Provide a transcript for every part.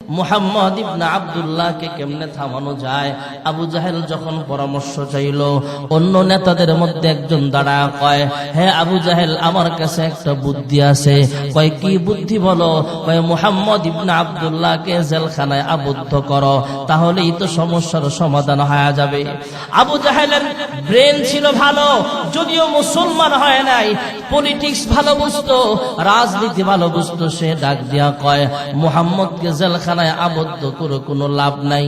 মুহাম্মদ ইবনে আব্দুল্লাহকে কেমনে থামানো যায়? আবু জাহেল যখন পরামর্শ চাইল, অন্য নেতাদের মধ্যে একজন দাঁড়ায় কয়, হে আবু জাহেল, আমার কাছে একটা বুদ্ধি আছে। কয়, কি বুদ্ধি বলো? কয়, মুহাম্মদ ইবনে আব্দুল্লাহকে জেলখানায় আবদ্ধ করো, তাহলেই তো সমস্যার সমাধান হয়ে যাবে। আবু জাহেলের ব্রেন ছিল ভালো, যদিও মুসলমান হয় নাই, পলিটিক্স ভালো বুঝতো, রাজনীতি ভালো বুঝতো। সে ডাক দিয়া কয়, মুহাম্মদকে জেলখানায় আবদ্ধ করে কোনো লাভ নাই।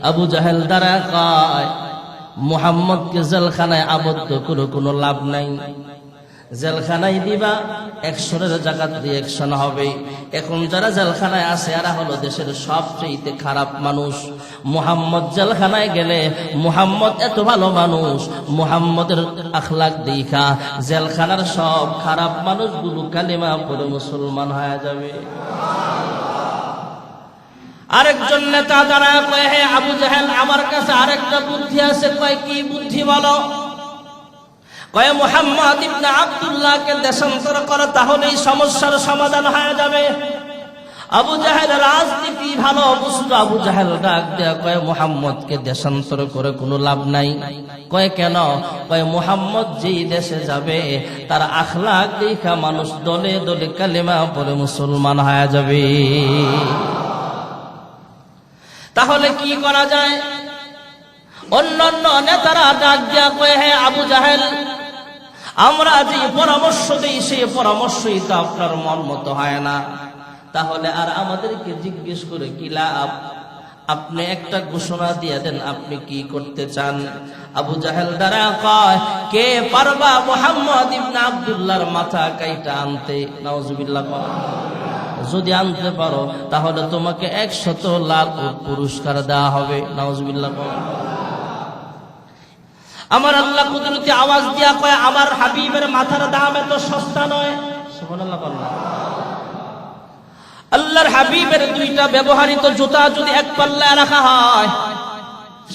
আবু জাহেল দ্বারা কয়, মুহাম্মদকে জেলখানায় আবদ্ধ করে কোনো লাভ নাই। জেলখানায় দিবা, 100 জাকাত দিয়ে 100 হবে। এখন যারা জেলখানায় আছে এরা হলো দেশের সবচেয়ে খারাপ মানুষ। মুহাম্মদ জেলখানায় গেলে, মুহাম্মদ এত ভালো মানুষ, মুহাম্মদের আখলাক দেখা জেলখানার সব খারাপ মানুষগুলো কালিমা পড়ে মুসলমান হয়ে যাবে। আরেকজন নেতা যারা কয়, হে আবু জাহেল, আমার কাছে আরেকটা বুদ্ধি আছে। কয়, কি বুদ্ধি বলো? কয়, মুহাম্মদ ইবনে আব্দুল্লাহকে দেশান্তর করো, তাহলেই সমস্যার সমাধান হয়ে যাবে। আবু জাহেল রাজনীতি ভালো বুঝতো। আবু জাহেল ডাক দেয়া কয়, মুহাম্মদকে দেশান্তর করে কোনো লাভ নাই। কয়, কেন? কয়, মুহাম্মদ যেই দেশে যাবে তার আখলাক দেখা মানুষ দলে দলে কালিমা পড়ে মুসলমান হয়ে যাবে। তাহলে কি করা যায়? অন্যান্য নেতারা ডাক দিয়া কয়, হে আবু জাহেল, আমরা যে পরামর্শ দিই সেই পরামর্শই তো আপনার মন মতো হয় না, তাহলে আর আমাদেরকে জিজ্ঞেস করে কি লাভ? আপনি একটা ঘোষণা দিয়ে দেন, আপনি কি করতে চান? আবু জাহেল দ্বারা কয়, কে পারবা মুহাম্মদ ইবনে আব্দুল্লাহর মাথা কাইটা আনতে? নাউজুবিল্লাহ। যদি আনতে পারো তাহলে তোমাকে 100 লাখ পুরস্কার দেওয়া হবে। নাউজুবিল্লাহ। আমার আল্লাহ কুদরতি আওয়াজ দিয়া কয়, আমার হাবিবের মাথার দাম এত সস্তা নয়। সুবহানাল্লাহ। আল্লাহর হাবিবের 2টা ব্যবহৃত জুতা যদি এক পাল্লায় রাখা হয়,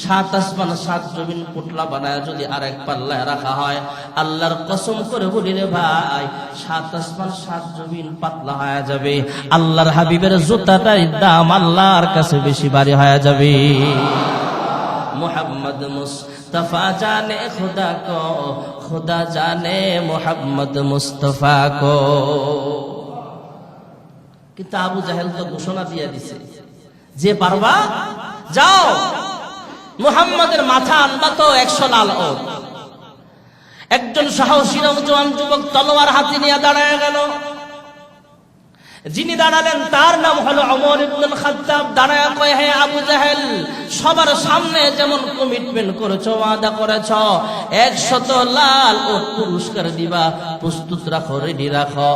7 আসমান 7 জমিন পুতলা বানায় যদি আরেক পাল্লায় রাখা হয়, আল্লাহর কসম করে বলি রে ভাই, 7 আসমান 7 জমিন পাতলা হয়ে যাবে। আল্লাহর হাবিবের জুতাটার দাম আল্লাহর কাছে বেশি ভারী হয়ে যাবে। মুহাম্মদ মুস্তাফা জানে খুদা কো, খুদা জানে মুহাম্মদ মুস্তাফা কো। কিন্তু আবু জাহেল তো ঘোষণা দিয়ে দিছে, যে পারবা যাও, মুহাম্মাদের মাথা আনবা তো 100 লাল ওট। একজন সাহসী নওজোয়ান যুবক তলোয়ার হাতে নিয়ে দাঁড়ায় গেল। যিনি দাঁড়ালেন তার নাম হলো ওমর ইবনুল খাত্তাব। দাঁড়ায় কয়, হে আবু জাহেল, সবার সামনে যেমন কমিটমেন্ট করেছো, ওয়াদা করেছো, 100 লাল ওট পুরস্কার দিবা, প্রস্তুত রাখো, রেডি রাখো।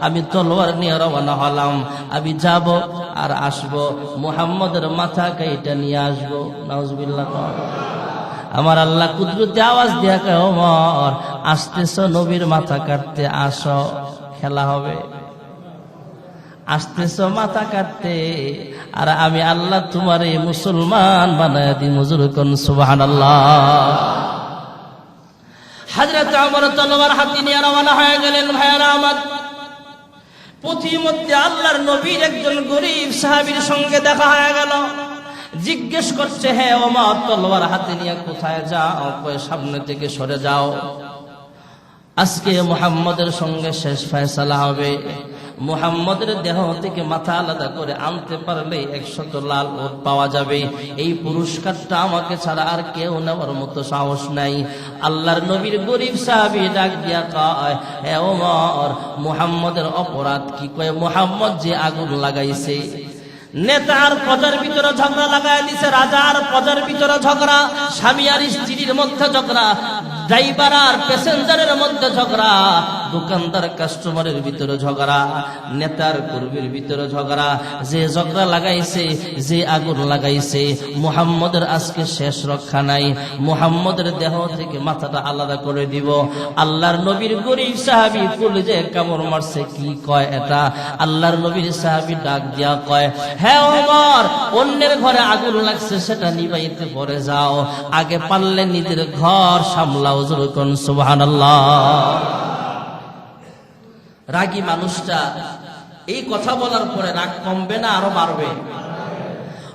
আমি তলোয়ার নিয়ে রওনা হলাম, আমি যাব আর আসব, মুহাম্মদের মাথা কাইটা নিয়ে আসবো। নাউজুবিল্লাহ। আমার আল্লাহ কুদরতি আওয়াজ দিয়া কয়, ওমর, আসতেছো নবীর মাথা কাটতে, আসো, খেলা হবে। আসতেছ মাথা কাটতে, আর আমি আল্লাহ তোমারে মুসলমান বানায় দিই। মুজুর কোন সুবহানাল্লাহ। হযরত ওমর তলোয়ার হাতে নিয়ে রওনা হয়ে গেলেন। ভাইয়েরা আমার, পথিমধ্যে আল্লাহর নবীর একজন গরীব সাহাবীর সঙ্গে দেখা হয়ে গেল। জিজ্ঞেস করছে, হে ওমর, তলোয়ার হাতে নিয়ে কোথায় যাও? কয়, সামনে থেকে সরে যাও, আজকে মুহাম্মদের সঙ্গে শেষ ফয়সালা হবে। মুহাম্মদের দেহ থেকে মাথা আলাদা করে আনতে পারলে 100 লাল ওট পাওয়া যাবে। এই পুরস্কারটা আমাকে ছাড়া আর কেউ নেওয়ার মতো সাহস নাই। আল্লাহর নবীর গরীব সাহাবী ডাক দিয়া কয়, হে ওমর, মুহাম্মদের অপরাধ কি? কয়, মুহাম্মদ যে আগুন লাগাইছে। নেতার প্রজার ভিতরে ঝগড়া লাগাই দিছে, রাজার প্রজার ভিতরে ঝগড়া, স্বামী আর স্ত্রীর মধ্যে ঝগড়া, ড্রাইভার আর প্যাসেঞ্জারের মধ্যে ঝগড়া, দোকানদার কাস্টমারের ভিতরে ঝগড়া, নেতার কর্মীর ভিতরে ঝগড়া। যে ঝগড়া লাগাইছে, যে আগুন লাগাইছে, মুহাম্মদের আজকে শেষ রক্ষা নাই। মুহাম্মদের দেহ থেকে মাথাটা আলাদা করে দিব। আল্লাহর নবীর গরীব সাহাবী কলিজায় কামড় মারছে। কি কয় এটা? আল্লাহর নবীর সাহাবী ডাক দিয়া কয়, হে ওমর, অন্যের ঘরে আগুন লাগছে, সেটা নিভাইতে পরে যাও, আগে পারলে নিজের ঘর সামলাও। সুবহানাল্লাহ। রাগী মানুষটা এই কথা বলার পরে রাগ কমবে না আরো বাড়বে?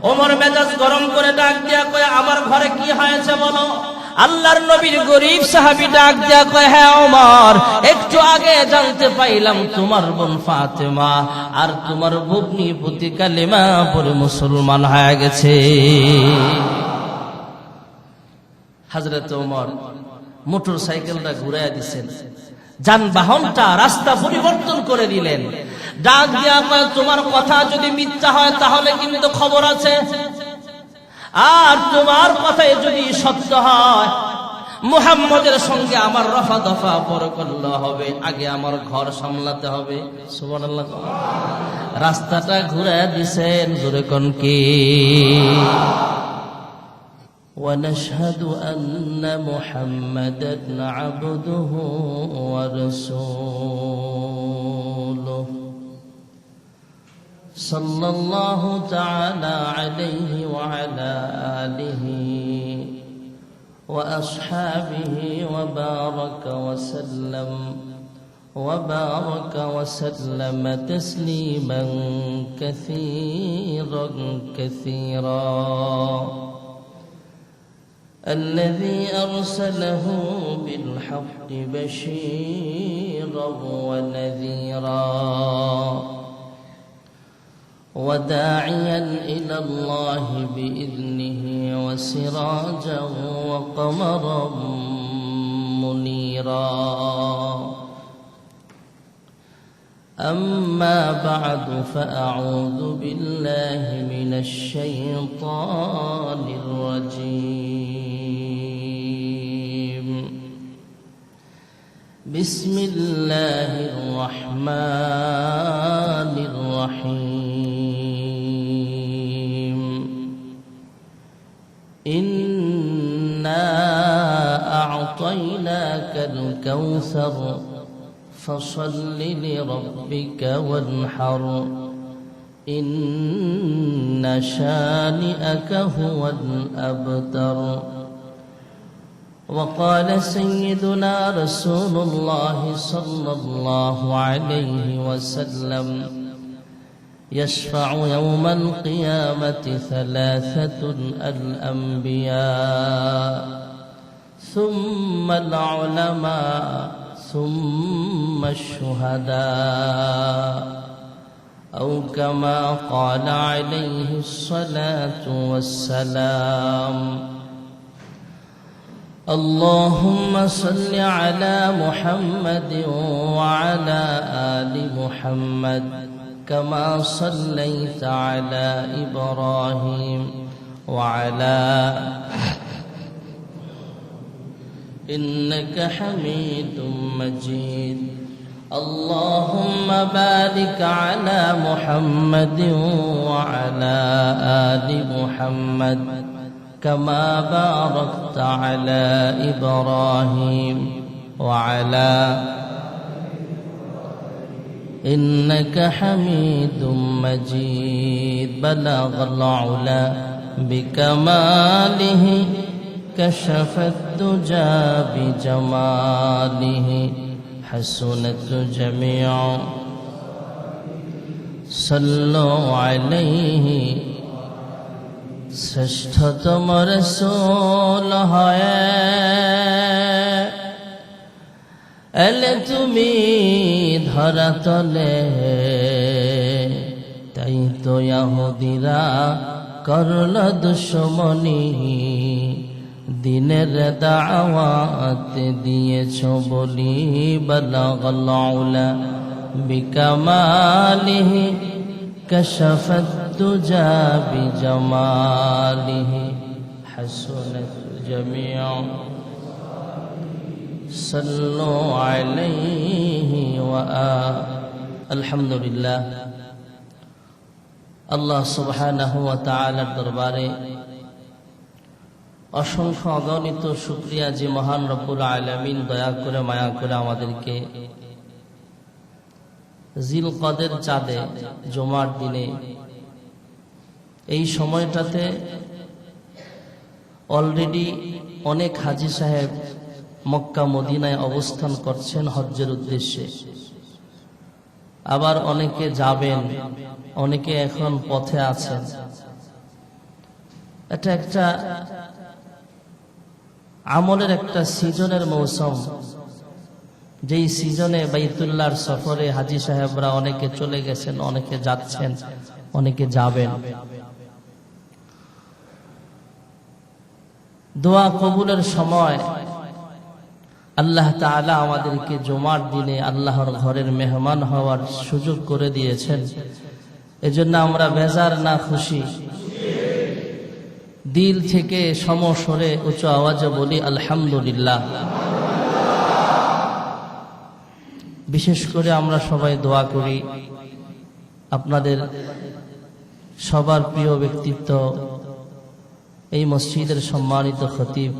ওমর মেজাজ গরম করে ডাক দিয়া কয়, আমার ঘরে কি হয়েছে বলো। আল্লাহর নবীর গরীব সাহাবী ডাক দিয়া কয়, হ্যাঁ ওমর, একটু আগে জানতে পাইলাম তোমার বোন ফাতেমা আর তোমার ভগ্নী প্রতি কালেমা পড়ে মুসলমান হয়ে গেছে। হযরত ওমর মোটর সাইকেলটা ঘুরাইয়া দিছেন, যানবাহনটা রাস্তা পরিবর্তন করে দিলেন। ডাক দিয়া কয়, তোমার কথা যদি মিথ্যা হয় তাহলে কিন্তু খবর আছে, আর তোমার কথাই যদি সত্য হয় মুহাম্মদের সঙ্গে আমার রফা দফা পরে করলে হবে, আগে আমার ঘর সামলাতে হবে। সুবহানাল্লাহ। রাস্তাটা ঘুরাইয়া দিছেন, জোরে কোন কি। ونشهد أن محمدا عبده ورسوله صلى الله تعالى عليه وعلى آله وأصحابه وبارك وسلم تسليما كثيرا كثيرا. الذي أرسله بالحق بشيرا ونذيرا وداعيا إلى الله بإذنه وسراجا وقمرا منيرا. أما بعد فأعوذ بالله من الشيطان الرجيم. بسم الله الرحمن الرحيم. إنا أعطيناك الكوثر فصل لربك وانحر إن شانئك هو الأبتر. وقال سيدنا رسول الله صلى الله عليه وسلم يشفع يوم القيامة ثلاثة: الأنبياء ثم العلماء ثم الشهداء، أو كما قال عليه الصلاة والسلام. اللهم صل على محمد وعلى آل محمد كما صليت على إبراهيم وعلى إنك حميد مجيد. اللهم بارك على محمد وعلى آل محمد كما باركت على إبراهيم وعلى إنك حميد مجيد. بلغ العلا بكماله كشف الدجى بجماله حسنت جميع صلوا عليه. শ্রেষ্ঠতম রাসূল হয়ে এলে তুমি ধরাতলে, তাই তো ইহুদিরা করল দুশমনি, দিনের দাওয়াত দিয়েছ বলি। বালাগাল উলা বিকামালিহি কাশাফাত দুজা বিজামালিহি হাসনাত জামিউ সাল্লু আলাইহি ওয়া আলহামদুলিল্লাহ। আল্লাহ সুবহানাহু ওয়া তাআলার দরবারে অসংখ্য অগণিত শুকরিয়া যে মহান রব্বুল আলামিন দয়া করে মায়া করে আমাদেরকে জিলকদের চাঁদে জুমার দিনে এই সময়টাতে অলরেডি অনেক হাজী সাহেব মক্কা মদিনায় অবস্থান করছেন হজ্জের উদ্দেশ্যে, আবার অনেকে যাবেন, অনেকে এখন পথে আছেন। এটা একটা আমলের একটা সিজনের মৌসুম, যেই সিজনে বাইতুল্লাহর সফরে হাজী সাহেবরা অনেকে চলে গেছেন, অনেকে যাচ্ছেন, অনেকে যাবেন। দোয়া কবুলের সময় আল্লাহ তাআলা আমাদেরকে জুমার দিনে আল্লাহর ঘরের মেহমান হওয়ার সুযোগ করে দিয়েছেন। এজন্য আমরা বেজার না খুশি? দিল থেকে সমস্বরে উচ্চ আওয়াজে বলি আলহামদুলিল্লাহ। বিশেষ করে আমরা সবাই দোয়া করি আপনাদের সবার প্রিয় ব্যক্তিত্ব, এই মসজিদের সম্মানিত খতিব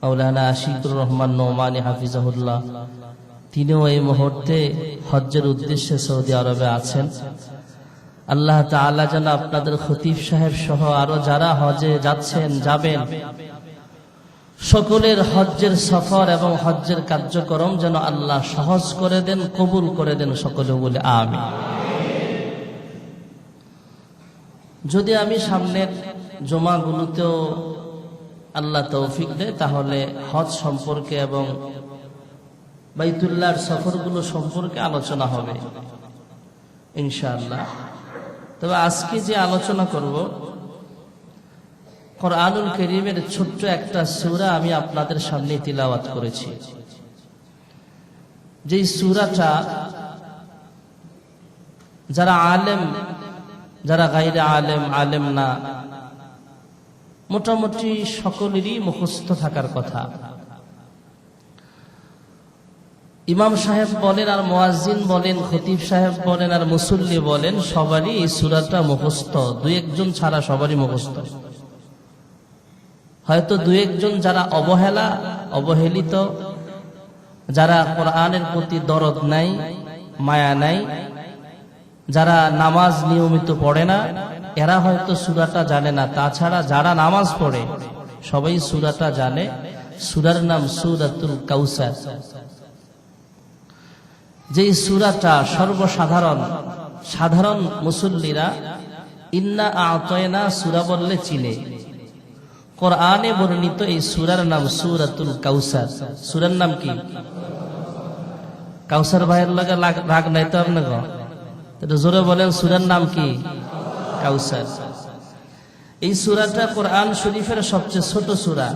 মাওলানা আশিকুর রহমান নোমানী হাফিজাহুল্লাহ, তিনিও এই মুহূর্তে হজ্জের উদ্দেশ্যে সৌদি আরবে আছেন। আল্লাহ তাআলা যেন আপনাদের খতিব সাহেব সহ আরো যারা হজে যাচ্ছেন, যাবেন, সকলের হজ্জের সফর এবং হজ্জের কার্যক্রম যেন আল্লাহ সহজ করে দেন, কবুল করে দেন, সকলে বলে আমিন। যদি আমি সামনের জুমাগুলোতেও আল্লাহ তৌফিক দেয়, তাহলে হজ সম্পর্কে এবং বাইতুল্লাহর সফরগুলো সম্পর্কে আলোচনা হবে ইনশাআল্লাহ। তবে আজকে যে আলোচনা করব, কুরআনুল কারীমের ছোট্ট একটা সূরা আমি আপনাদের সামনে তিলাওয়াত করেছি। যেই সূরাটা যারা আলেম, যারা গায়রে আলেম, আলেম না, মোটামুটি সকলেরই মুখস্থ থাকার কথা। ইমাম সাহেব বলেন আর মুয়াজ্জিন বলেন, খতিব সাহেব বলেন আর মুসল্লি বলেন, সবারই এই সূরাটা মুখস্থ, দুই একজন ছাড়া সবারই মুখস্থ। হয়তো দুই একজন যারা অবহেলিত, যারা কোরআনের প্রতি দরদ নাই, মায়া নাই, যারা নামাজ নিয়মিত পড়ে না, এরা হয়তো সূরাটা জানে না। তাছাড়া যারা নামাজ পড়ে সবাই সূরাটা জানে। সূরার নাম সূরাতুল কাউসার। যেই সূরাটা সাধারণ মুসল্লিরা ইন্না আ'তাইনা সূরা বললে চিনে। কোরআনে বর্ণিত এই সূরার নাম সূরাতুল কাউসার। সূরার নাম কি? কাউসার ভাইয়ের লগে রাগ নাই তো আপনাকে? এটা জোরে বলেন, সূরার নাম কি? কাউসার। এই সূরাটা কোরআন শরীফের সবচেয়ে ছোট সূরা।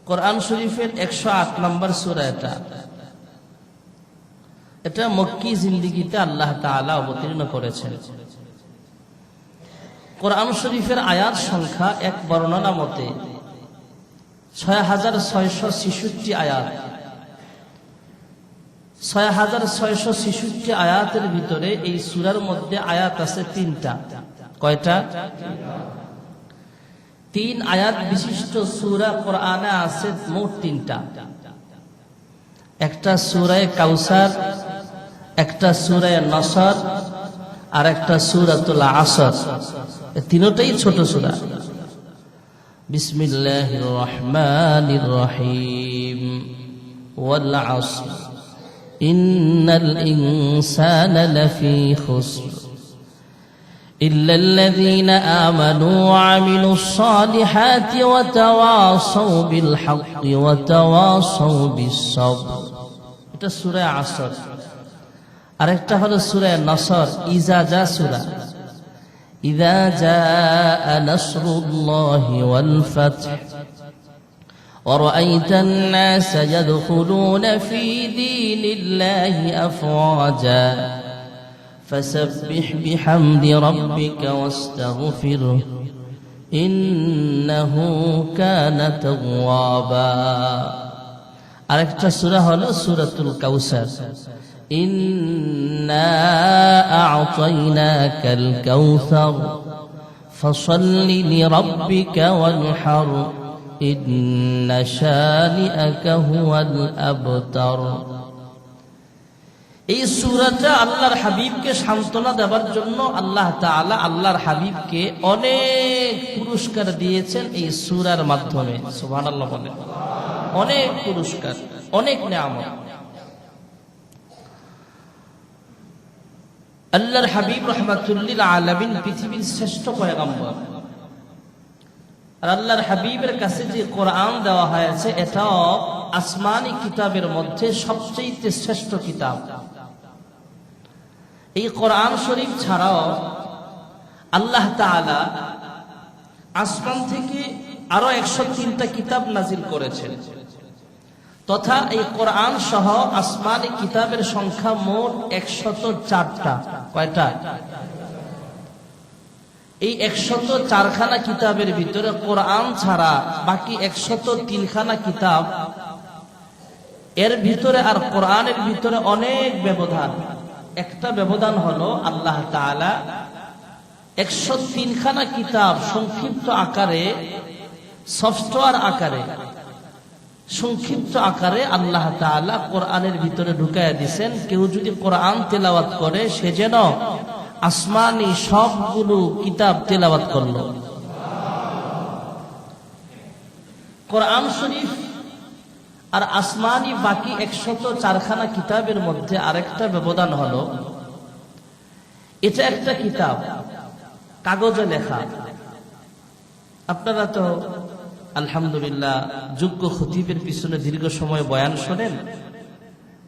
কোরআন শরীফের 108 নম্বর সূরা এটা মক্কি জিন্দেগিতে আল্লাহ তাআলা অবতীর্ণ করেছেন। কোরআন শরীফের আয়াত সংখ্যা এক বর্ণনা মতে 6666 আয়াত। 6666 আয়াতের ভিতরে এই সূরার মধ্যে আয়াত আছে 3টা। কয়টা? 3 আয়াত বিশিষ্ট সূরা কোরআনে আছে মোট 3টা। একটা সূরায়ে কাউসার, একটা সূরায়ে নসর, আর একটা সূরাতুল আসর। এই তিনটাই ছোট সূরা। বিসমিল্লাহির রহমানির রহিম। ওয়াল আসর ইন্নাল ইনসানা লাফি খুসর إلا الذين آمنوا وعملوا الصالحات وتواصوا بالحق وتواصوا بالصبر। এটা সূরা আসর। আরেকটা হলো সূরা নসর, ইজা জা সূরা। ইযা জাআ নাসরুল্লাহি ওয়াল ফাতহ ورأيت الناس يدخلون في دين الله أفواجا فسبح بحمد ربك واستغفره إنه كان توابا। আরেকটা সূরা হলো সূরাতুল কাউসার। إنا أعطيناك الكوثر فصل لربك وانحر إن شانئك هو الأبتر। এই সূরাটা আল্লাহর হাবিবকে সান্ত্বনা দেওয়ার জন্য আল্লাহ তাআলা আল্লাহর হাবিবকে অনেক পুরস্কার দিয়েছেন এই সূরার মাধ্যমে। সুবহানাল্লাহ বলেন। অনেক পুরস্কার, অনেক নেয়ামত। আল্লাহর হাবিব রাহমাতুল্লিল আলামিন পৃথিবীর শ্রেষ্ঠ পয়গম্বর। আর আল্লাহর হাবিবের কাছে যে কোরআন দেওয়া হয়েছে এটাও আসমানি কিতাবের মধ্যে সবচেয়ে শ্রেষ্ঠ কিতাব। এই কোরআন শরীফ ছাড়াও আল্লাহ তাআলা আসমান থেকে আরো 103টা কিতাব নাজিল করেছেন, তথা এই কোরআন সহ আসমানি কিতাবের সংখ্যা মোট 104টা। কয়টা? এই 104খানা কিতাবের ভিতরে কোরআন ছাড়া বাকি 103খানা কিতাব, এর ভিতরে আর কোরআনের ভিতরে অনেক ব্যবধান। একটা ব্যবধান হলো আল্লাহ তাআলা 103খানা কিতাব সংক্ষিপ্ত আকারে, সফটওয়্যার আকারে, সংক্ষিপ্ত আকারে আল্লাহ তাআলা কোরআনের ভিতরে ঢুকাইয়া দিয়েছেন। কেউ যদি কোরআন তেলাওয়াত করে সে যেন আসমানি সবগুলো কিতাব তেলাওয়াত করলো। কোরআন শরীফ আর আসমানি বাকি 104খানা কিতাবের মধ্যে আরেকটা ব্যবধান হলো, এটা একটা কিতাব কাগজে লেখা। আপনারা তো আলহামদুলিল্লাহ যোগ্য খতিবের পিছনে দীর্ঘ সময় বয়ান শোনেন,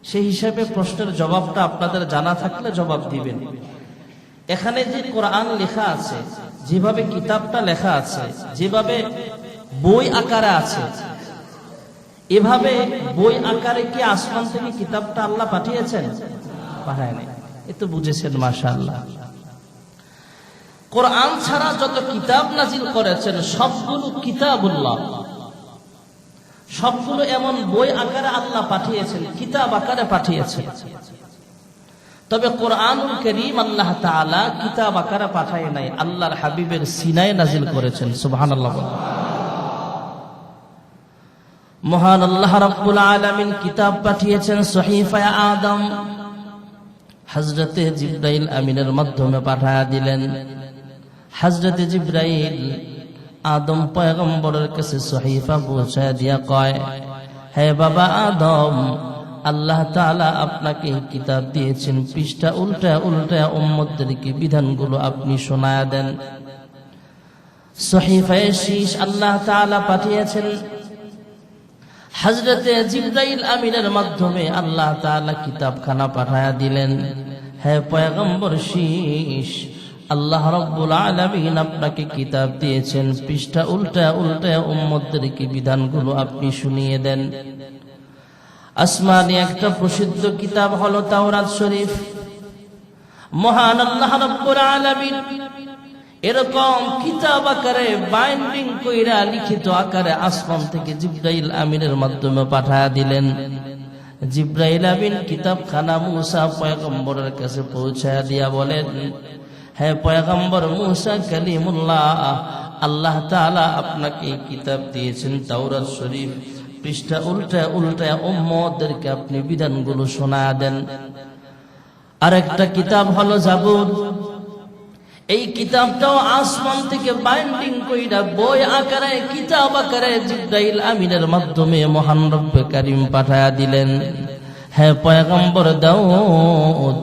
সেই হিসাবে প্রশ্নের জবাবটা আপনাদের জানা থাকলে জবাব দিবেন। এখানে যে কোরআন লেখা আছে, যেভাবে কিতাবটা লেখা আছে, যেভাবে বই আকারে আছে, এভাবে বই আকারে কি আসমান থেকে কিতাবটা আল্লাহ পাঠিয়েছেন? পাঠায়নি। এ তো বুঝেছেন, মাশাআল্লাহ। কোরআন ছাড়া যত কিতাব নাজিল করেছেন সবগুলো কিতাবুল্লাহ, সবগুলো এমন বই আকারে আল্লাহ পাঠিয়েছেন, কিতাব আকারে পাঠিয়েছেন। তবে কোরআনুল কারীম আল্লাহ তাআলা কিতাব আকারে পাঠায় নাই, আল্লাহর হাবিবের সিনায় নাজিল করেছেন। সুবহানাল্লাহ। মহান আল্লাহ রাব্বুল আলামিন কিতাব পাঠিয়েছেন সহিফায়ে আদম, হযরতে জিবরাইল আমিনের মাধ্যমে পাঠায়া দিলেন। হযরতে জিবরাইল আদম পয়গম্বরের কাছে সহিফা পৌঁছায় দিয়া কয়, হে বাবা আদম, আল্লাহ তাআলা আপনাকে কিতাব দিয়েছেন, পৃষ্ঠা উল্টা উল্টা উম্মতদেরকে বিধানগুলো আপনি শোনায়া দেন। সহিফায়ে শীশ আল্লাহ তাআলা পাঠিয়েছেন। হযরতে জিবরাইল আমিনের মাধ্যমে আল্লাহ তাআলা কিতাবখানা পাঠায়া দিলেন। হে পয়গম্বর শীশ, আল্লাহ রাব্বুল আলামিন আপনাকে কিতাব দিয়েছেন, পৃষ্ঠা উল্টা উল্টা উম্মতদেরকে বিধানগুলো আপনি শুনিয়ে দেন। আসমানি একটা প্রসিদ্ধ কিতাব হলো তাওরাত শরীফ। মহান আল্লাহ রাব্বুল আলামিন এরকম কিতাব আকারে বাইন্ডিং কইরা লিখিত আকারে আসমান থেকে জিবরাইল আমিনের মাধ্যমে পাঠায়া দিলেন। জিবরাইল আমিন কিতাবখানা মূসা পয়গম্বরের কাছে পৌঁছায়া দিয়া বলেন, হে পয়গম্বর মূসা কালিমুল্লাহ, আল্লাহ তাআলা আপনাকে কিতাব দিয়েছেন তাওরাত শরীফ, পৃষ্ঠা উল্টা উল্টা উম্মতদেরকে আপনি বিধানগুলো শোনায়া দেন। আরেকটা কিতাব হলো জাবুর। এই কিতাবটাও আসমান থেকে বাইন্ডিং কইরা বই আকারে, কিতাব আকারে জিবরাইল আমিনের মাধ্যমে মহান রব্বে কারীম পাঠায়া দিলেন। হে পয়গম্বর দাউদ,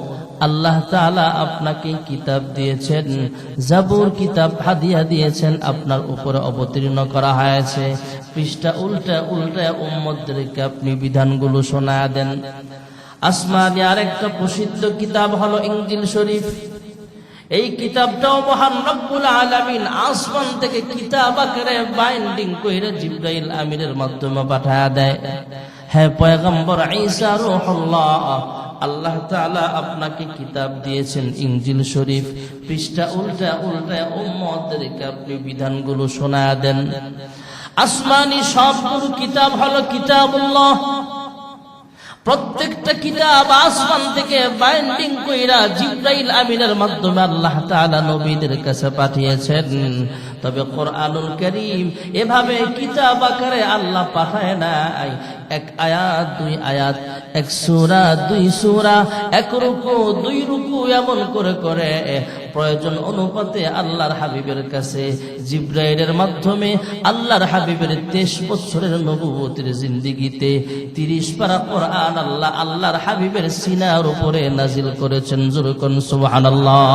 আল্লাহ তাআলা আপনাকে কিতাব দিয়েছেন, জাবুর কিতাব হাদিয়া দিয়েছেন, আপনার উপরে অবতীর্ণ করা হয়েছে, পৃষ্ঠা উল্টা উল্টা উম্মতদেরকে আপনি বিধানগুলো শোনায়া দেন। আসমানি আরেকটা প্রসিদ্ধ কিতাব হলো ইনজিল শরীফ। এই কিতাবটাও মহান রব্বুল আলামিন আসমান থেকে কিতাব আকারে বাইন্ডিং কইরা জিবরাইল আমিনের মাধ্যমে পাঠায়া দেয়। হে পয়গম্বর ঈসা রূহুল্লাহ, আল্লাহ তাআলা আপনাকে কিতাব দিয়েছেন ইনজিল শরীফ, পৃষ্ঠা উল্টা উল্টা উম্মতদেরকে আপনি বিধানগুলো শোনায়া দেন। আসমানি সবগুলো কিতাব হলো কিতাবুল্লাহ। প্রত্যেকটা কিতাব আসমান থেকে বাইন্ডিং কইরা জিবরাইল আমিনের মাধ্যমে আল্লাহ তাআলা নবীদের কাছে পাঠিয়েছেন। তবে কোরআনুল কারীম এভাবে কিতাব আকারে আল্লাহ পাঠায় নাই। এক আয়াত দুই আয়াত, এক সূরা দুই সূরা, এক রুকু দুই রুকু, এমন করে করে প্রয়োজন অনুপাতে আল্লাহর হাবিবের কাছে জিবরাইলের মাধ্যমে আল্লাহর হাবিবের 23 বছরের নবুয়তের জিন্দেগিতে 30 পারা কোরআন আল্লাহর হাবিবের সিনার উপরে নাজিল করেছেন। জোরে কোন সুবহানাল্লাহ।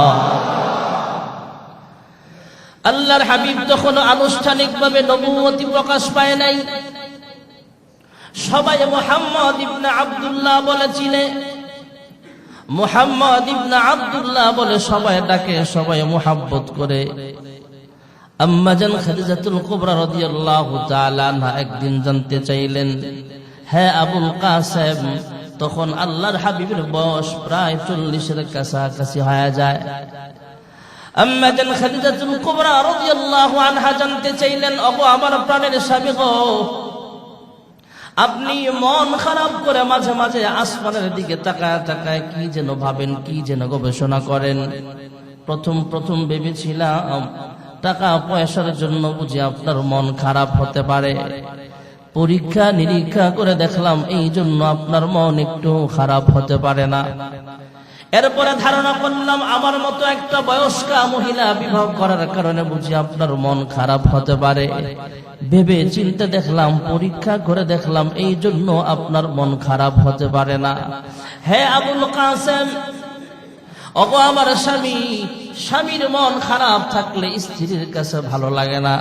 আল্লাহর হাবিব তখন আনুষ্ঠানিকভাবে নবুয়তি প্রকাশ পায় নাই। সবাই মুহাম্মদ ইবনে আব্দুল্লাহ বলে চিনে, মুহাম্মদ ইবনে আব্দুল্লাহ বলে সবাই ডাকে, সবাই মুহাব্বত করে। আম্মা জান খাদিজাতুল কুবরা রাদিয়াল্লাহু তাআলা আনহা একদিন জানতে চাইলেন, হে আবুল কাসেম, তখন আল্লাহর হাবিবের বয়স প্রায় 40-এর কাছাকাছি হয়ে যায়। আম্মা জান খাদিজাতুল কুবরা রাদিয়াল্লাহু আনহা জানতে চাইলেন, ওগো আমার প্রাণের স্বামী গো, আপনি মন খারাপ করে মাঝে মাঝে আসমানের দিকে তাকায় তাকায় কি যেন ভাবেন, কি যেন গবেষণা করেন। প্রথম ভেবেছিলাম টাকা পয়সার জন্য বুঝি আপনার মন খারাপ হতে পারে। পরীক্ষা নিরীক্ষা করে দেখলাম এই জন্য আপনার মন একটু খারাপ হতে পারে না। এরপরে ধারণা করলাম আমার মতো একটা বয়স্কা মহিলা বিবাহ করার কারণে বুঝি আপনার মন খারাপ হতে পারে। ভেবে চিন্তে দেখলাম, পরীক্ষা করে দেখলাম এই জন্য আপনার মন খারাপ হতে পারে না। হে আবুল কাসেম, ওগো আমার স্বামী, স্বামীর মন খারাপ থাকলে স্ত্রীর কাছে ভালো লাগে না।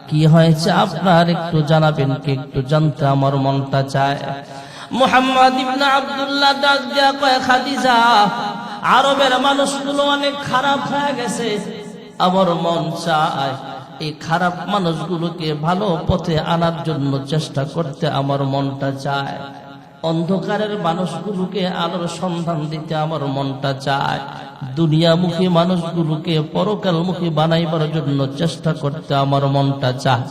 কি হয়েছে আপনার একটু জানাবেন কি? একটু জানতে আমার মনটা চায়। মুহাম্মদ ইবনে আব্দুল্লাহ ডাক দিয়া কয়, খাদিজা, আরবের মানুষগুলো অনেক খারাপ হয়ে গেছে, আমার মন চায় এই খারাপ মানুষগুলোকে ভালো পথে আনার জন্য চেষ্টা করতে আমার মনটা চায়। অন্ধকারের মানুষগুলোকে আলোর সন্ধান দিতে আমার মনটা চায়। দুনিয়ামুখী মানুষগুলোকে পরকালমুখী বানাইবার জন্য চেষ্টা করতে আমার মনটা চায়।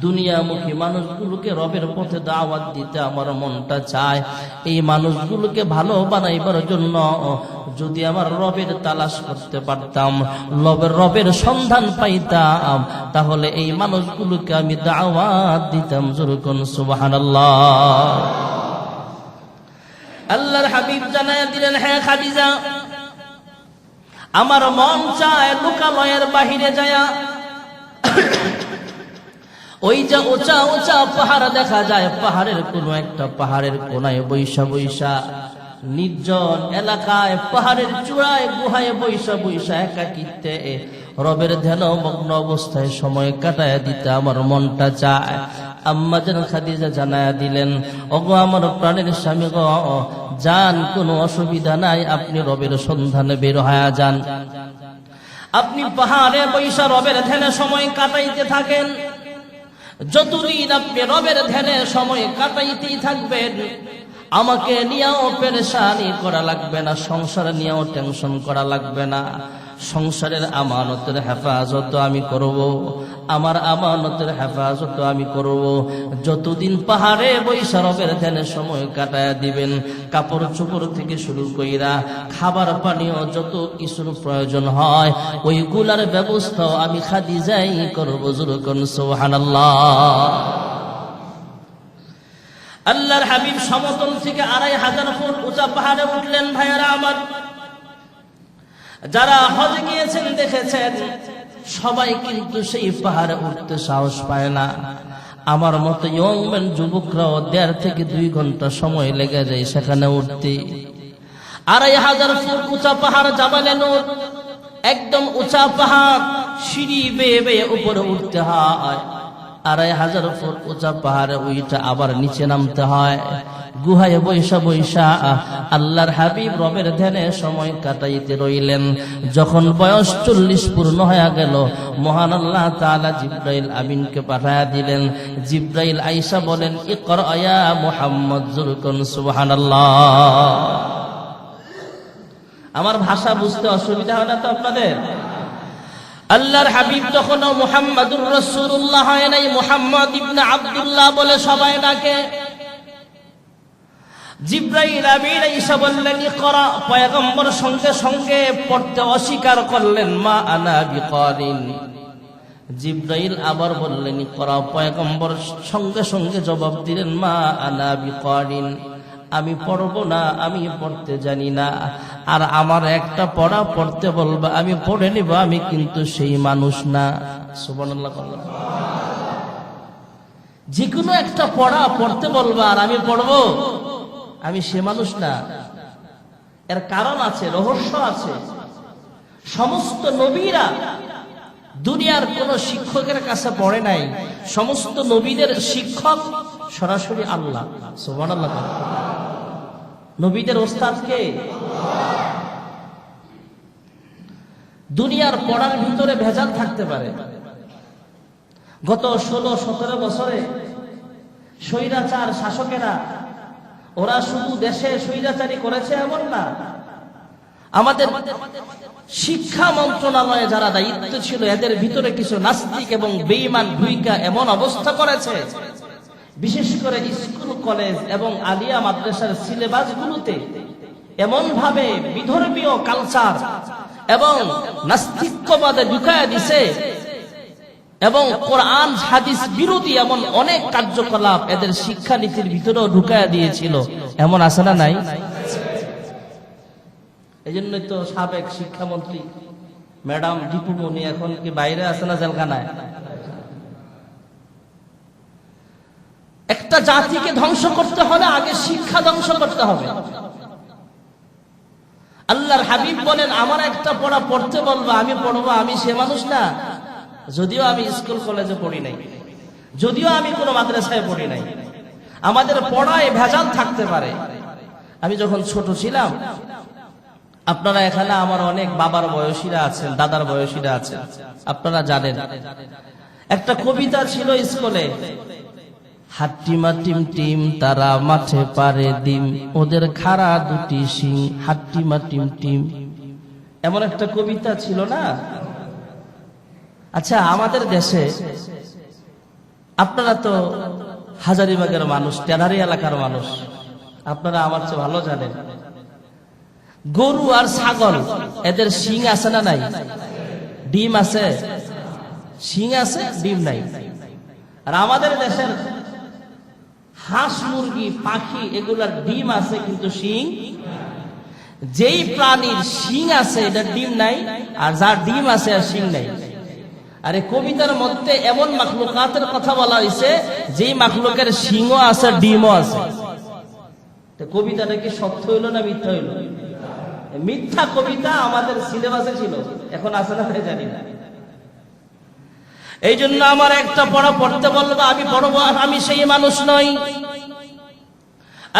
দুনিয়ামুখী মানুষগুলোকে রবের পথে দাওয়াত দিতে আমার মনটা চায়। এই মানুষগুলোকে ভালো বানাইবার জন্য যদি আমার রবের তালাশ করতে পারতাম, রবের সন্ধান পাইতাম, তাহলে এই মানুষগুলোকে আমি দাওয়াত দিতাম। জোরে কোন সুবহানাল্লাহ। আল্লাহর হাবিব জানায়া দিলেন, হ্যাঁ খাদিজা, আমার মন চায় লোকালয়ের বাহিরে যায়া ওই যে উঁচা উঁচা পাহাড় দেখা যায়, পাহাড়ের কোন একটা পাহাড়ের কোনায় বৈশা বৈশা নির্জন এলাকায়, পাহাড়ের চূড়ায় গুহায় বৈশা বৈশা একাকিত্বে রবের ধ্যান মগ্ন অবস্থায় সময় কাটায় দিতে আমার মনটা চায়। আম্মা জান খাদিজা জানায়া দিলেন, ওগো আমার প্রাণের স্বামী গো, যান, কোনো অসুবিধা নাই, আপনি রবের সন্ধানে বের হয়ে যান। আপনি পাহাড়ে বৈশা রবের ধ্যানে সময় কাটাইতে থাকেন। যতদিন আপনি রবের ধ্যানে সময় কাটাইতেই থাকবেন, আমাকে নিয়েও পেরেশানি করা লাগবে না, সংসার নিয়েও টেনশন করা লাগবে না। সংসারের আমানতের হেফাজত আমি করব, আমার আমানতের হেফাজত আমি করব। যতদিন পাহাড়ে বৈশা রবের ধ্যানে সময় কাটায় দিবেন, কাপড় চোপড় থেকে শুরু কইরা খাবার পানীয় যত কিছুর প্রয়োজন হয়, ওইগুলার ব্যবস্থাও আমি খাদিজাই করব। জোরে কোন সুবহানাল্লাহ। আল্লাহর হাবিব সমতল থেকে 2500 ফুট উঁচা পাহাড়ে উঠলেন। ভাইয়ারা আমার, যারা হজে গিয়েছেন দেখেছেন, সবাই কিন্তু সেই পাহাড়ে উঠতে সাহস পায় না। আমার মতো ইয়ংম্যান যুবকরাও 1.5 থেকে 2 ঘন্টা সময় লেগে যায় সেখানে উঠতে। 2500 ফুট উঁচা পাহাড় জাবালে নূর, একদম উঁচা পাহাড়, সিঁড়ি বেয়ে বেয়ে উপরে উঠতে হয়। 2500 ফুট উঁচা পাহাড়ে উইটা আবার নিচে নামতে হয়। গুহায় বৈশা বৈশা আল্লাহর হাবিব রবের ধ্যানে সময় কাটাইতে রইলেন। যখন বয়স 40 পূর্ণ হয়ে গেল, মহান আল্লাহ তাআলা জিবরাইল আমিনকে পাঠায়া দিলেন। জিবরাইল আয়েশা বলেন, ইকরা ইয়া মুহাম্মদ। জোরে কোন সুবহানাল্লাহ। আমার ভাষা বুঝতে অসুবিধা হয় না তো আপনাদের? আল্লাহর হাবিব তখনও মুহাম্মাদুর রাসূলুল্লাহ হয় নাই, মুহাম্মদ ইবনে আব্দুল্লাহ বলে সবাই ডাকে। জিবরাইল আমিন আয়েশা বললেন, ইকরা। পয়গম্বর সঙ্গে সঙ্গে পড়তে অস্বীকার করলেন, মা আনা বিকারিন, জিব্রাইল আবার বললেন ইকরা। পয়গম্বর সঙ্গে সঙ্গে জবাব দিলেন মা আনা বিকারিন, আমি পড়ব না, আমি পড়তে জানি না। আর আমার একটা পড়া পড়তে বলবা, আমি পড়ে নিব, আমি কিন্তু সেই মানুষ না। সুবহানাল্লাহ। যে কোনো একটা পড়া পড়তে বলবা আর আমি পড়ব, আমি সে মানুষ না। এর কারণ আছে, রহস্য আছে। সমস্ত নবীরা দুনিয়ার কোন শিক্ষকের কাছে পড়ে নাই। সমস্ত নবীদের শিক্ষক সরাসরি আল্লাহ। সুবহানাল্লাহ। নবীদের ওস্তাদ কে? দুনিয়ার পড়ার ভিতরে ভেজাল থাকতে পারে। গত 16-17 বছরে স্বৈরাচার শাসকেরা ওরা শুধু দেশে স্বৈরাচারী করেছে এমন না, আমাদের শিক্ষা মন্ত্রণালয়ে যারা দায়িত্ব ছিল এদের ভিতরে কিছু নাস্তিক এবং বেঈমান ভূমিকা এমন অবস্থা করেছে, বিশেষ করে স্কুল কলেজ এবং আলিয়া মাদ্রাসার সিলেবাসগুলোতে এমন ভাবে বিধর্মীয় কালচার এবং নাস্তিক্যবাদে ঢুকায়া দিছে এবং কোরআন হাদিস বিরোধী এমন অনেক কার্যকলাপ এদের শিক্ষানীতির ভিতরেও ঢুকায়া দিয়েছিল। এমন আছে না নাই? এই জন্যই তো সাবেক শিক্ষামন্ত্রী ম্যাডাম দীপুমণি এখন কি বাইরে আছে না জেলখানায়? একটা জাতিকে ধ্বংস করতে হলে আগে শিক্ষা ধ্বংস করতে হবে। আল্লাহর হাবিব বলেন আমার একটা পড়া পড়তে বলবা, আমি পড়বো, আমি সে মানুষ না। যদিও আমি স্কুল কলেজে পড়ি নাই, যদিও আমি কোনো মাদ্রাসায় পড়ি নাই, আমাদের পড়ায় ভেজাল থাকতে পারে। আমি যখন ছোট ছিলাম, আপনারা এখানে আমার অনেক বাবার বয়সীরা আছেন, দাদার বয়সীরা আছেন, আপনারা জানেন একটা কবিতা ছিল স্কুলে, হাট্টিমা টিম টিম তারা মাঠে পারে ডিম, ওদের খাড়া দুটি শিং হাট্টিমা টিম টিম। এমন একটা কবিতা ছিল না? আচ্ছা, আমাদের দেশে আপনারা তো হাজারীবাগের মানুষ, টেনারি এলাকার মানুষ, আপনারা আমার চেয়ে ভালো জানেন গরু আর ছাগল এদের শিং আছে না নাই? ডিম আছে? শিং আছে, ডিম নাই। আর আমাদের দেশের হাঁস মুরগি পাখি এগুলার ডিম আছে কিন্তু শিং। যেই প্রাণীর শিং আছে এটা ডিম নাই, আর যার ডিম আছে আর শিং নাই। আর এই কবিতার মধ্যে এমন মাখলুকাতের কথা বলা হয়েছে যেই মাখলুকের শিংও আছে ডিমও আছে। কবিতাটা কি সত্য হইল না মিথ্যা হইল? মিথ্যা কবিতা আমাদের সিলেবাসে ছিল, এখন আছে না জানি না। এই জন্য আমার একটা পড়া পড়তে বলবো, আমি পড়বো, আমি সেই মানুষ নই।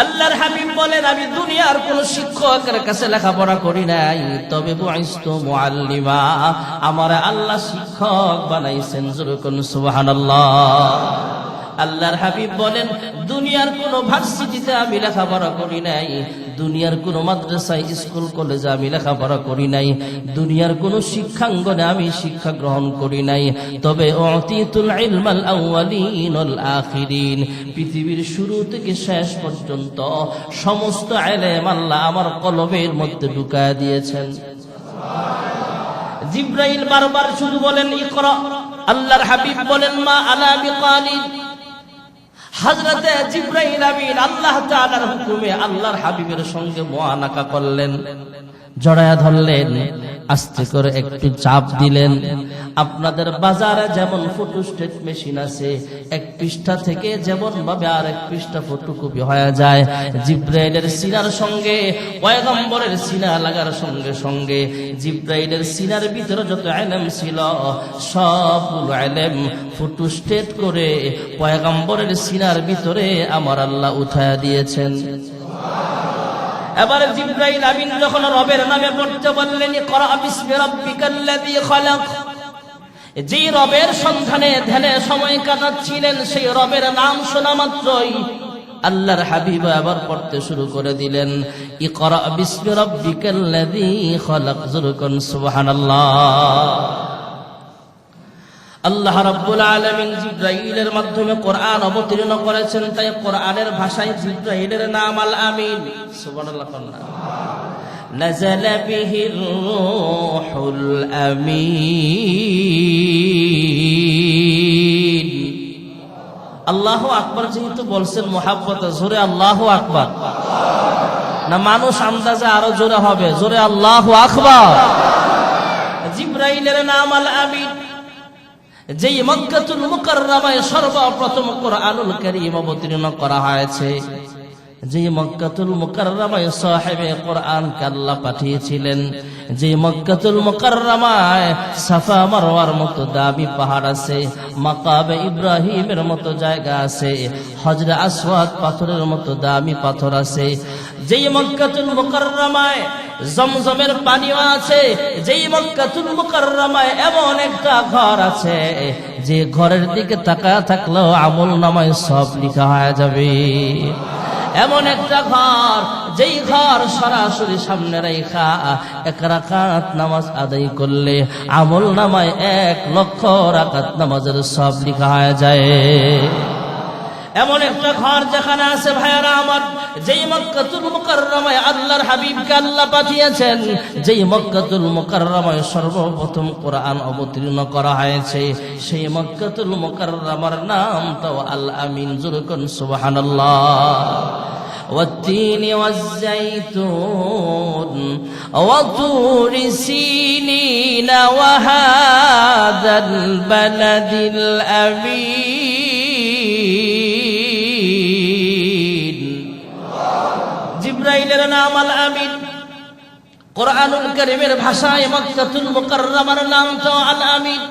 আল্লাহর হাবিব বলেন আমি দুনিয়ার কোন শিক্ষকের কাছে লেখাপড়া করি নাই, তবে বুইস্তু মুআল্লিমা, আমার আল্লাহ শিক্ষক বানাইছেন। যুরকুন সুবহানাল্লাহ। আল্লাহর হাবিব বলেন দুনিয়ার কোন ভার্সিটিতে আমি লেখাপড়া করি নাই, দুনিয়ার কোন মাদ্রাসায় স্কুল কলেজে আমি লেখাপড়া করি নাই, দুনিয়ার কোন শিক্ষাঙ্গনে আমি শিক্ষা গ্রহণ করি নাই, তবে উতিতুল ইলমাল আউয়ালিন ওয়াল আখিরিন, পৃথিবীর শুরু থেকে শেষ পর্যন্ত সমস্ত ইলম আল্লাহ আমার কলবের মধ্যে ঢুকায় দিয়েছেন। জিবরাইল বারবার শুধু বলেন ইকরা, আল্লাহর হাবিব বলেন মা আনা বিকালি। হযরতে জিবরাইল আমিন আল্লাহ তাআলার হুকুমে আল্লাহর হাবিবের সঙ্গে মুআনাকা করলেন, জড়ায়া ধরলেন, আস্তে করে একটু চাপ দিলেন। আপনাদের বাজারে যেমন ফটোস্টেট মেশিন আছে, এক পৃষ্ঠা থেকে যেমন ভাবে আরেক পৃষ্ঠা ফটোকপি হয়ে যায়, জিবরাইলের সিনার সঙ্গে পয়গম্বরের সিনা লাগার সঙ্গে সঙ্গে জিবরাইলের সিনার ভিতরে যত ইলম ছিল সবগুলো ইলম ফটোস্টেট করে পয়গম্বরের সিনার ভিতরে আমার আল্লাহ উঠায়া দিয়েছেন। এবারে জিবরাইল আমিন যখন রবের নামে পড়তে বললেন ইকরা বিসমি রাব্বিকাল্লাযী খালাক, যে রবের সন্ধানে ধ্যানে সময় কাটাচ্ছিলেন সেই রবের নাম শোনা মাত্রই আল্লাহর হাবিব আবার পড়তে শুরু করে দিলেন ইকরা বিসমি রাব্বিকাল্লাযী খালাক। যুরকুন সুবহানাল্লাহ। আল্লাহ রাব্বুল আলামিন জিবরাইলের মাধ্যমে কোরআন অবতীর্ণ করেছেন, তাই কোরআনের ভাষায় জিবরাইলের নাম আল আমিন। সুবহানাল্লাহ। نزل به الروح الأمين আল্লাহু আকবার যেহেতু বলছেন মুহাব্বতে জোরে আল্লাহু আকবার না মানুষ আন্দাজে আরো জোরে হবে জোরে আল্লাহু আকবার জিবরাইলের নাম আল আমিন যেই মক্কাতুল মুকাররমায় সর্বপ্রথম কোরআনুল কারীম অবতীর্ণ করা হয়েছে যে মক্কাতুল মুকাররমায় সাহেবে কোরআনকে আল্লাহ পাঠিয়েছিলেন যে মক্কাতুল মুকাররমায় সাফা মারওয়ার মতো দামি পাহাড় আছে মাকামে ইব্রাহিমের মতো জায়গা আছে হজরে আসওয়াদ পাথরের মতো দামি পাথর আছে যেই মক্কাতুল মুকাররমায় জমজমের পানিও আছে যেই মক্কাতুল মুকাররমায় এমন একটা ঘর আছে যে ঘরের দিকে তাকায় থাকলেও আমলনামায় সব লেখা হয়ে যাবে এমন একটা ঘর যেই ঘর সরাসরি সামনে রেখা এক রাকাত নামাজ আদায় করলে আমলনামায় 1,00,000 রাকাত নামাজের সব লেখা হয়ে যায় এমন একটা ঘর যেখানে আছে ভাইয়ারা আমার যেই মক্কাতুল মুকাররমায় আল্লাহর হাবিবকে আল্লাহ পাঠিয়েছেন যেই মক্কাতুল মুকাররমায় সর্বপ্রথম কোরআন অবতীর্ণ করা হয়েছে সেই মক্কাতুল মুকাররমার নাম তো আল আমিন জোরে কোন সুবহানাল্লাহ والتين والزيتون وطور سينين وهذا البلد الأمين জিবরাইলের নাম আল আমিন কোরআনুল কারীমের ভাষায় মক্কাতুল মুকাররমার নাম তো আল আমিন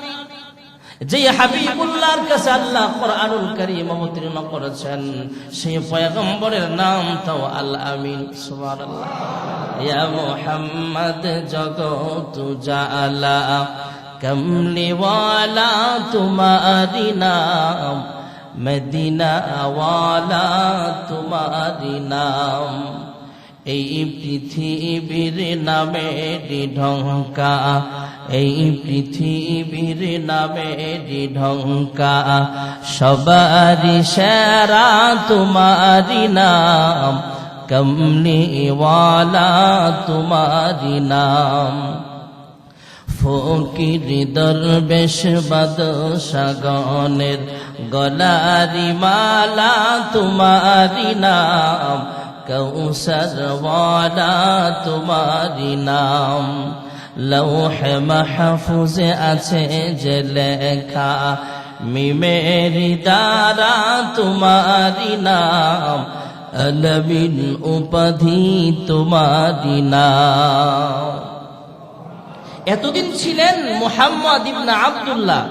যে হাবিবুল্লাহর কাছে আল্লাহ কোরআনুল কারীম অবতীর্ণ করেছেন সেই পয়গম্বরের নাম তো আল আমিন সুবহানাল্লাহ ইয়া মুহাম্মদ জগত জালা কমলি ওয়ালা তোমারি নাম মদিনা ওয়ালা তোমারি নাম এই পৃথিবীর নামে ঢঙ্কা এই পৃথিবীর নামে ঢঙ্কা সবারি সেরা তোমারি নাম কমলি ওয়ালা তোমারি নাম ফকির দরবেশ বাদশাগণের গলারি মালা তোমারি নাম কৌসর ওয়ালা তোমারি নাম লৌহে মাহফুজে আছে যে লেখা মিমেরি দ্বারা তোমারি নাম আলমিন উপাধি তোমারি নাম এতদিন ছিলেন মুহাম্মদ ইবনে আব্দুল্লাহ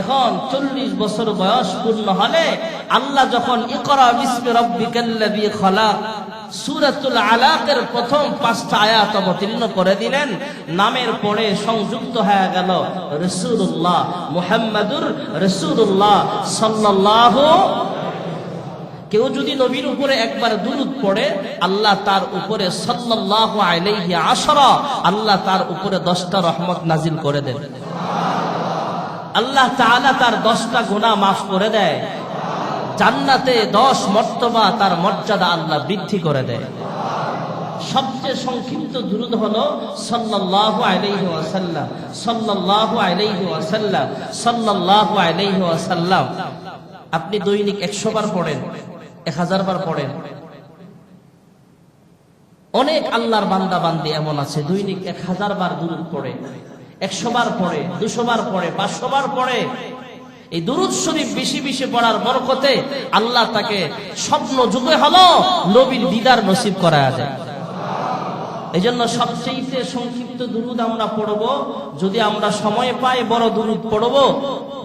এখন 40 বছর বয়স পূর্ণ হলে আল্লাহ যখন ইকরা বিসমি রাব্বিকাল্লাযী খলাক সূরাতুল আলাকের প্রথম 5টা আয়াত অবতীর্ণ করে দিলেন নামের পরে সংযুক্ত হয়ে গেল রাসূলুল্লাহ মুহাম্মাদুর রাসূলুল্লাহ সাল্লাল্লাহু কেউ যদি নবীর উপরে একবার দুরূদ পড়ে আল্লাহ তার উপরে সাল্লাল্লাহু আলাইহি আশরা আল্লাহ তার উপরে 10টা রহমত নাজিল করে দেন আল্লাহ তাআলা তার 10টা গুনাহ মাফ করে দেয় জান্নাতে 10 মর্তবা তার মর্যাদা আল্লাহ বৃদ্ধি করে দেয় সবচেয়ে সংক্ষিপ্ত দুরূদ হলো সাল্লাল্লাহু আলাইহি ওয়াসাল্লাম সাল্লাল্লাহু আলাইহি ওয়াসাল্লাম সাল্লাল্লাহু আলাইহি ওয়াসাল্লাম আপনি দৈনিক 100 বার পড়েন 1000 বার পড়েন অনেক আল্লাহর বান্দা বান্দি এমন আছে দৈনিক 1000 বার দুরূদ পড়ে 100 বার পড়ে 200 বার পড়ে 500 বার পড়ে এই দুরূদ শরীফ বেশি বেশি পড়ার বরকতে আল্লাহ তাকে স্বপ্ন যুগে হলো নবীর দিদার নসিব করায়া যায় এইজন্য সবচেয়ে সংক্ষিপ্ত দুরূদ আমরা পড়ব যদি আমরা সময় পাই বড় দুরূদ পড়ব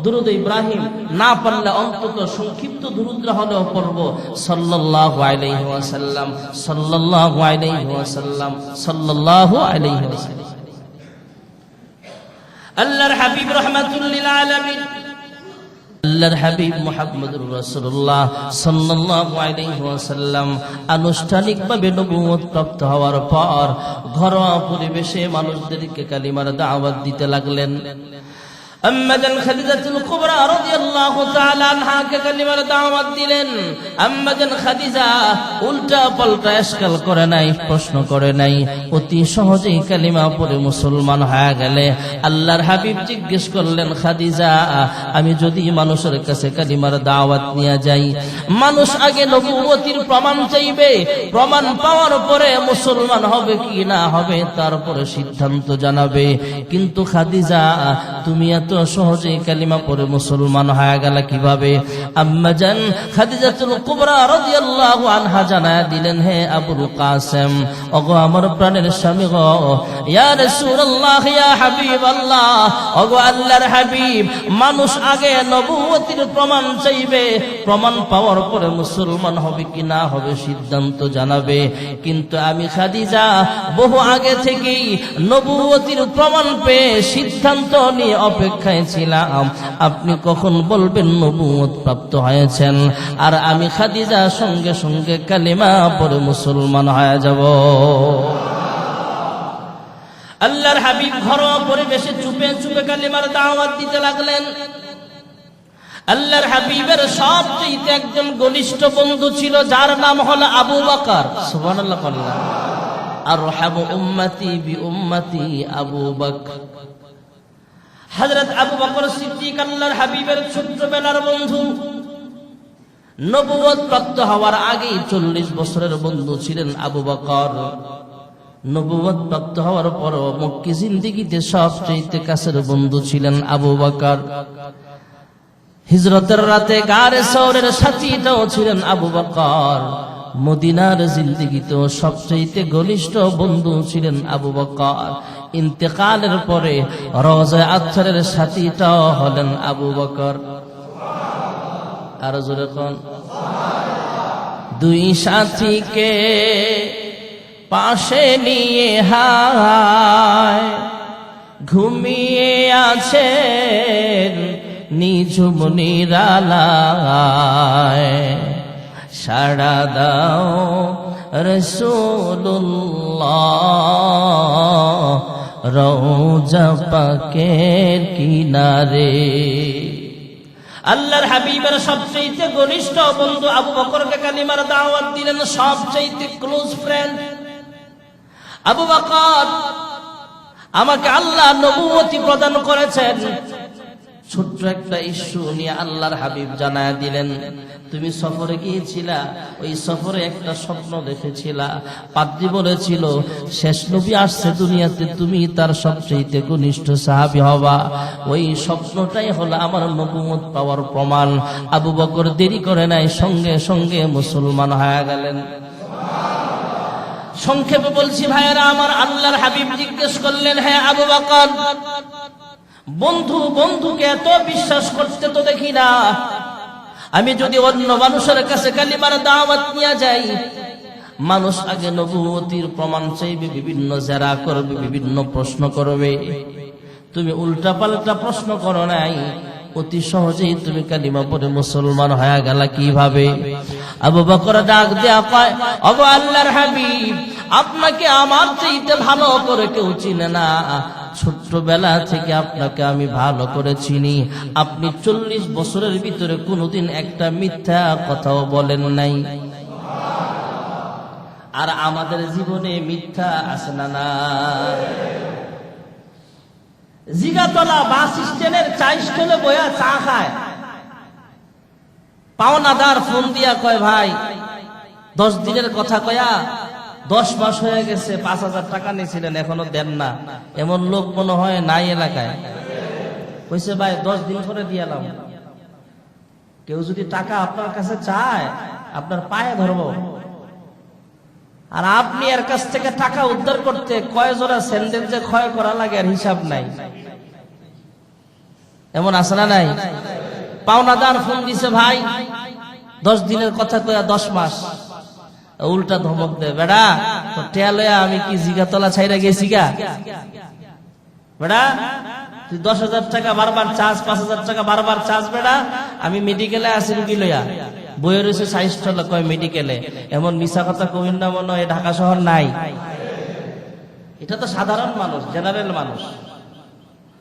দুরূদ ইব্রাহিম না পারলে অন্তত সংক্ষিপ্ত দুরূদরা হলেও পড়ব সাল্লাল্লাহু আলাইহি ওয়াসাল্লাম সাল্লাল্লাহু আলাইহি ওয়াসাল্লাম সাল্লাল্লাহু আলাইহি ওয়াসাল্লাম আল্লাহর হাবিব রাহমাতুল লিল আলামিন আল্লাহর হাবিব মুহাম্মদুর রাসূলুল্লাহ সাল্লাল্লাহু আলাইহি ওয়াসাল্লাম আনুষ্ঠানিকভাবে নবুয়ত প্রাপ্ত হওয়ার পর ঘরোয়া পরিবেশে মানুষদেরকে কালিমার দাওয়াত দিতে লাগলেন আম্মাজান খাদিজাতুল কুবরা রাদিয়াল্লাহু তাআলা আনহাকে কালিমার দাওয়াত দিলেন। আম্মাজান খাদিজা উল্টা পাল্টা ইশকাল করে নাই, প্রশ্ন করে নাই, অতি সহজেই কালিমা পড়ে মুসলমান হয়ে গেলে আল্লাহর হাবিব জিজ্ঞেস করলেন, খাদিজা আমি যদি মানুষের কাছে কালিমার দাওয়াত নিয়ে যাই, মানুষ আগে নবুয়তির প্রমাণ চাইবে, প্রমাণ পাওয়ার পরে মুসলমান হবে কি না হবে তারপরে সিদ্ধান্ত জানাবে, কিন্তু খাদিজা তুমি এত সহজে কালিমা পড়ে মুসলমান হয়ে গেল কিভাবে? আম্মাজান খাদিজাতুল কুবরা রাদিয়াল্লাহু আনহা জানায়া দিলেন, হে আবুল কাসেম, ওগো আমার প্রাণের স্বামী গো, ইয়া রাসূলুল্লাহ, ইয়া হাবিবাল্লাহ, ওগো আল্লাহর হাবিব, মানুষ আগে নবুয়তির প্রমাণ চাইবে, প্রমাণ পাওয়ার পরে মুসলমান হবে কি না হবে সিদ্ধান্ত জানাবে, কিন্তু আমি খাদিজা বহু আগে থেকেই নবুয়তির প্রমাণ পেয়ে সিদ্ধান্ত নিয়ে অপেক্ষায় ছিলাম, আপনি কখন বলবেন নবুয়ত প্রাপ্ত হয়েছেন, আর আমি খাদিজা সঙ্গে সঙ্গে কালিমা পড়ে মুসলমান হয়ে যাব। আল্লাহর হাবিব ঘরোয়া পরিবেশে চুপে চুপে কালিমার দাওয়াত দিতে লাগলেন। আল্লাহর হাবিবের সবচেয়ে একজন ঘনিষ্ঠ বন্ধু ছিল যার নাম হলো আবু বকর। সুবহানাল্লাহ। আরহামু উম্মতি বি উম্মতি আবু বকর। হযরত আবু বকর সিদ্দিক আল্লাহর হাবিবের ছোট্টবেলার বন্ধু, নবুয়ত প্রাপ্ত হওয়ার আগেই 40 বছরের বন্ধু ছিলেন আবু বকর। নবুয়ত প্রাপ্ত হওয়ার পর মক্কি জিন্দেগিতে সবচেয়ে কাছের বন্ধু ছিলেন আবু বকর। হিজরতের রাতে গারে সওরের সাথীটাও ছিলেন আবু বকর। মদিনার জিন্দেগিতেও সবচেয়ে ঘনিষ্ঠ বন্ধু ছিলেন আবু বকর। ইন্তেকালের পরে রওজা আতহারের সাথীটাও হলেন আবু বকর। আর জোরে কোন? দুই সাথীকে পাশে নিয়ে হায় ঘুমিয়ে আছেন নিঝুম নিরালায়, সাড়া দাও রাসূলুল্লাহ রওজা পাকের কিনারে। আল্লাহর হাবিবের সবচেয়ে ঘনিষ্ঠ বন্ধু আবু বকরকে কালিমার দাওয়াত দিলেন, সবচেয়ে ক্লোজ ফ্রেন্ড আবু বকর। আমাকে আল্লাহ নবুয়তি প্রদান করেছেন। ছোট্ট একটা ইস্যু নিয়ে আল্লাহর হাবিব জানায়া দিলেন, তুমি সফরে গিয়েছিলা, ওই সফরে একটা স্বপ্ন দেখেছিলা, পাদ্রী বলেছিল শেষ নবী আসছে দুনিয়াতে, তুমি তার সবচেয়ে ঘনিষ্ঠ সাহাবী হবা। ওই স্বপ্নটাই হলো আমার নবুয়ত পাওয়ার প্রমাণ। আবু বকর দেরি করে নাই, সঙ্গে সঙ্গে মুসলমান হয়ে গেলেন। সংক্ষেপে বলছি ভাইয়েরা আমার, আল্লাহর হাবিব জিজ্ঞেস করলেন, হ্যাঁ আবু বকর, বন্ধু বন্ধুকে এত বিশ্বাস করতে তো দেখি না, আমি যদি অন্য মানুষের কাছে কালিমার দাওয়াত নিয়ে যাই, মানুষ আগে নবুয়তির প্রমাণ চাইবে, বিভিন্ন জেরা করবে, বিভিন্ন প্রশ্ন করবে, তুমি উল্টা পাল্টা প্রশ্ন করো নাই, অতি সহজেই তুমি কালিমা পড়ে মুসলমান হয়ে গেল কিভাবে? আবু বকর ডাক দেয়া কয়, ওগো আল্লাহর হাবিব, আপনাকে আমার চাইতে ভালো করে কেউ চিনে না, ছোট্টবেলা থেকে আপনাকে আমি ভালো করে চিনি, আপনি 40 বছরের ভিতরে কোনোদিন একটা মিথ্যা কথাও বলেন নাই, আর আমাদের জীবনে মিথ্যা আছে না? না। জিগাতলা বাস স্ট্যান্ডের চা স্টলে বয়া চা খায়, পাওনাদার ফোন দিয়া কয়, ভাই 10 দিনের কথা কয়া 10 মাস হয়ে গেছে, 5000 টাকা নিয়েছিলেন এখনো দেন না। এমন লোক মনে হয় নাই এলাকায়। কইছে ভাই 10 দিন পরে দিয়ালাম। কেউ যদি টাকা আপনার কাছে চায়, আপনার পায়ে ধরবো, আর আপনি এর কাছ থেকে টাকা উদ্ধার করতে কয় জোড়া স্যান্ডেল যে ক্ষয় করা লাগে আর হিসাব নাই। এমন আছে না নাই? পাওনাদার ফোন দিছে, ভাই 10 দিনের কথা কয়া 10 মাস। উল্টা ধমক দে, বেড়া তো টেয়া লয়া আমি কি জিগাতলা ছাইরা গেছি গা? বেড়া তুই 10,000 টাকা বারবার চার্জ, 5,000 টাকা বারবার চার্জ, বেড়া আমি মেডিকেলে আছি রুগী লইয়া, বইয়ের রয়েছে 60 কয় মেডিকেলে। এমন মিশা কথা কইন না, মনে হয় ঢাকা শহর নাই। এটা তো সাধারণ মানুষ, জেনারেল মানুষ।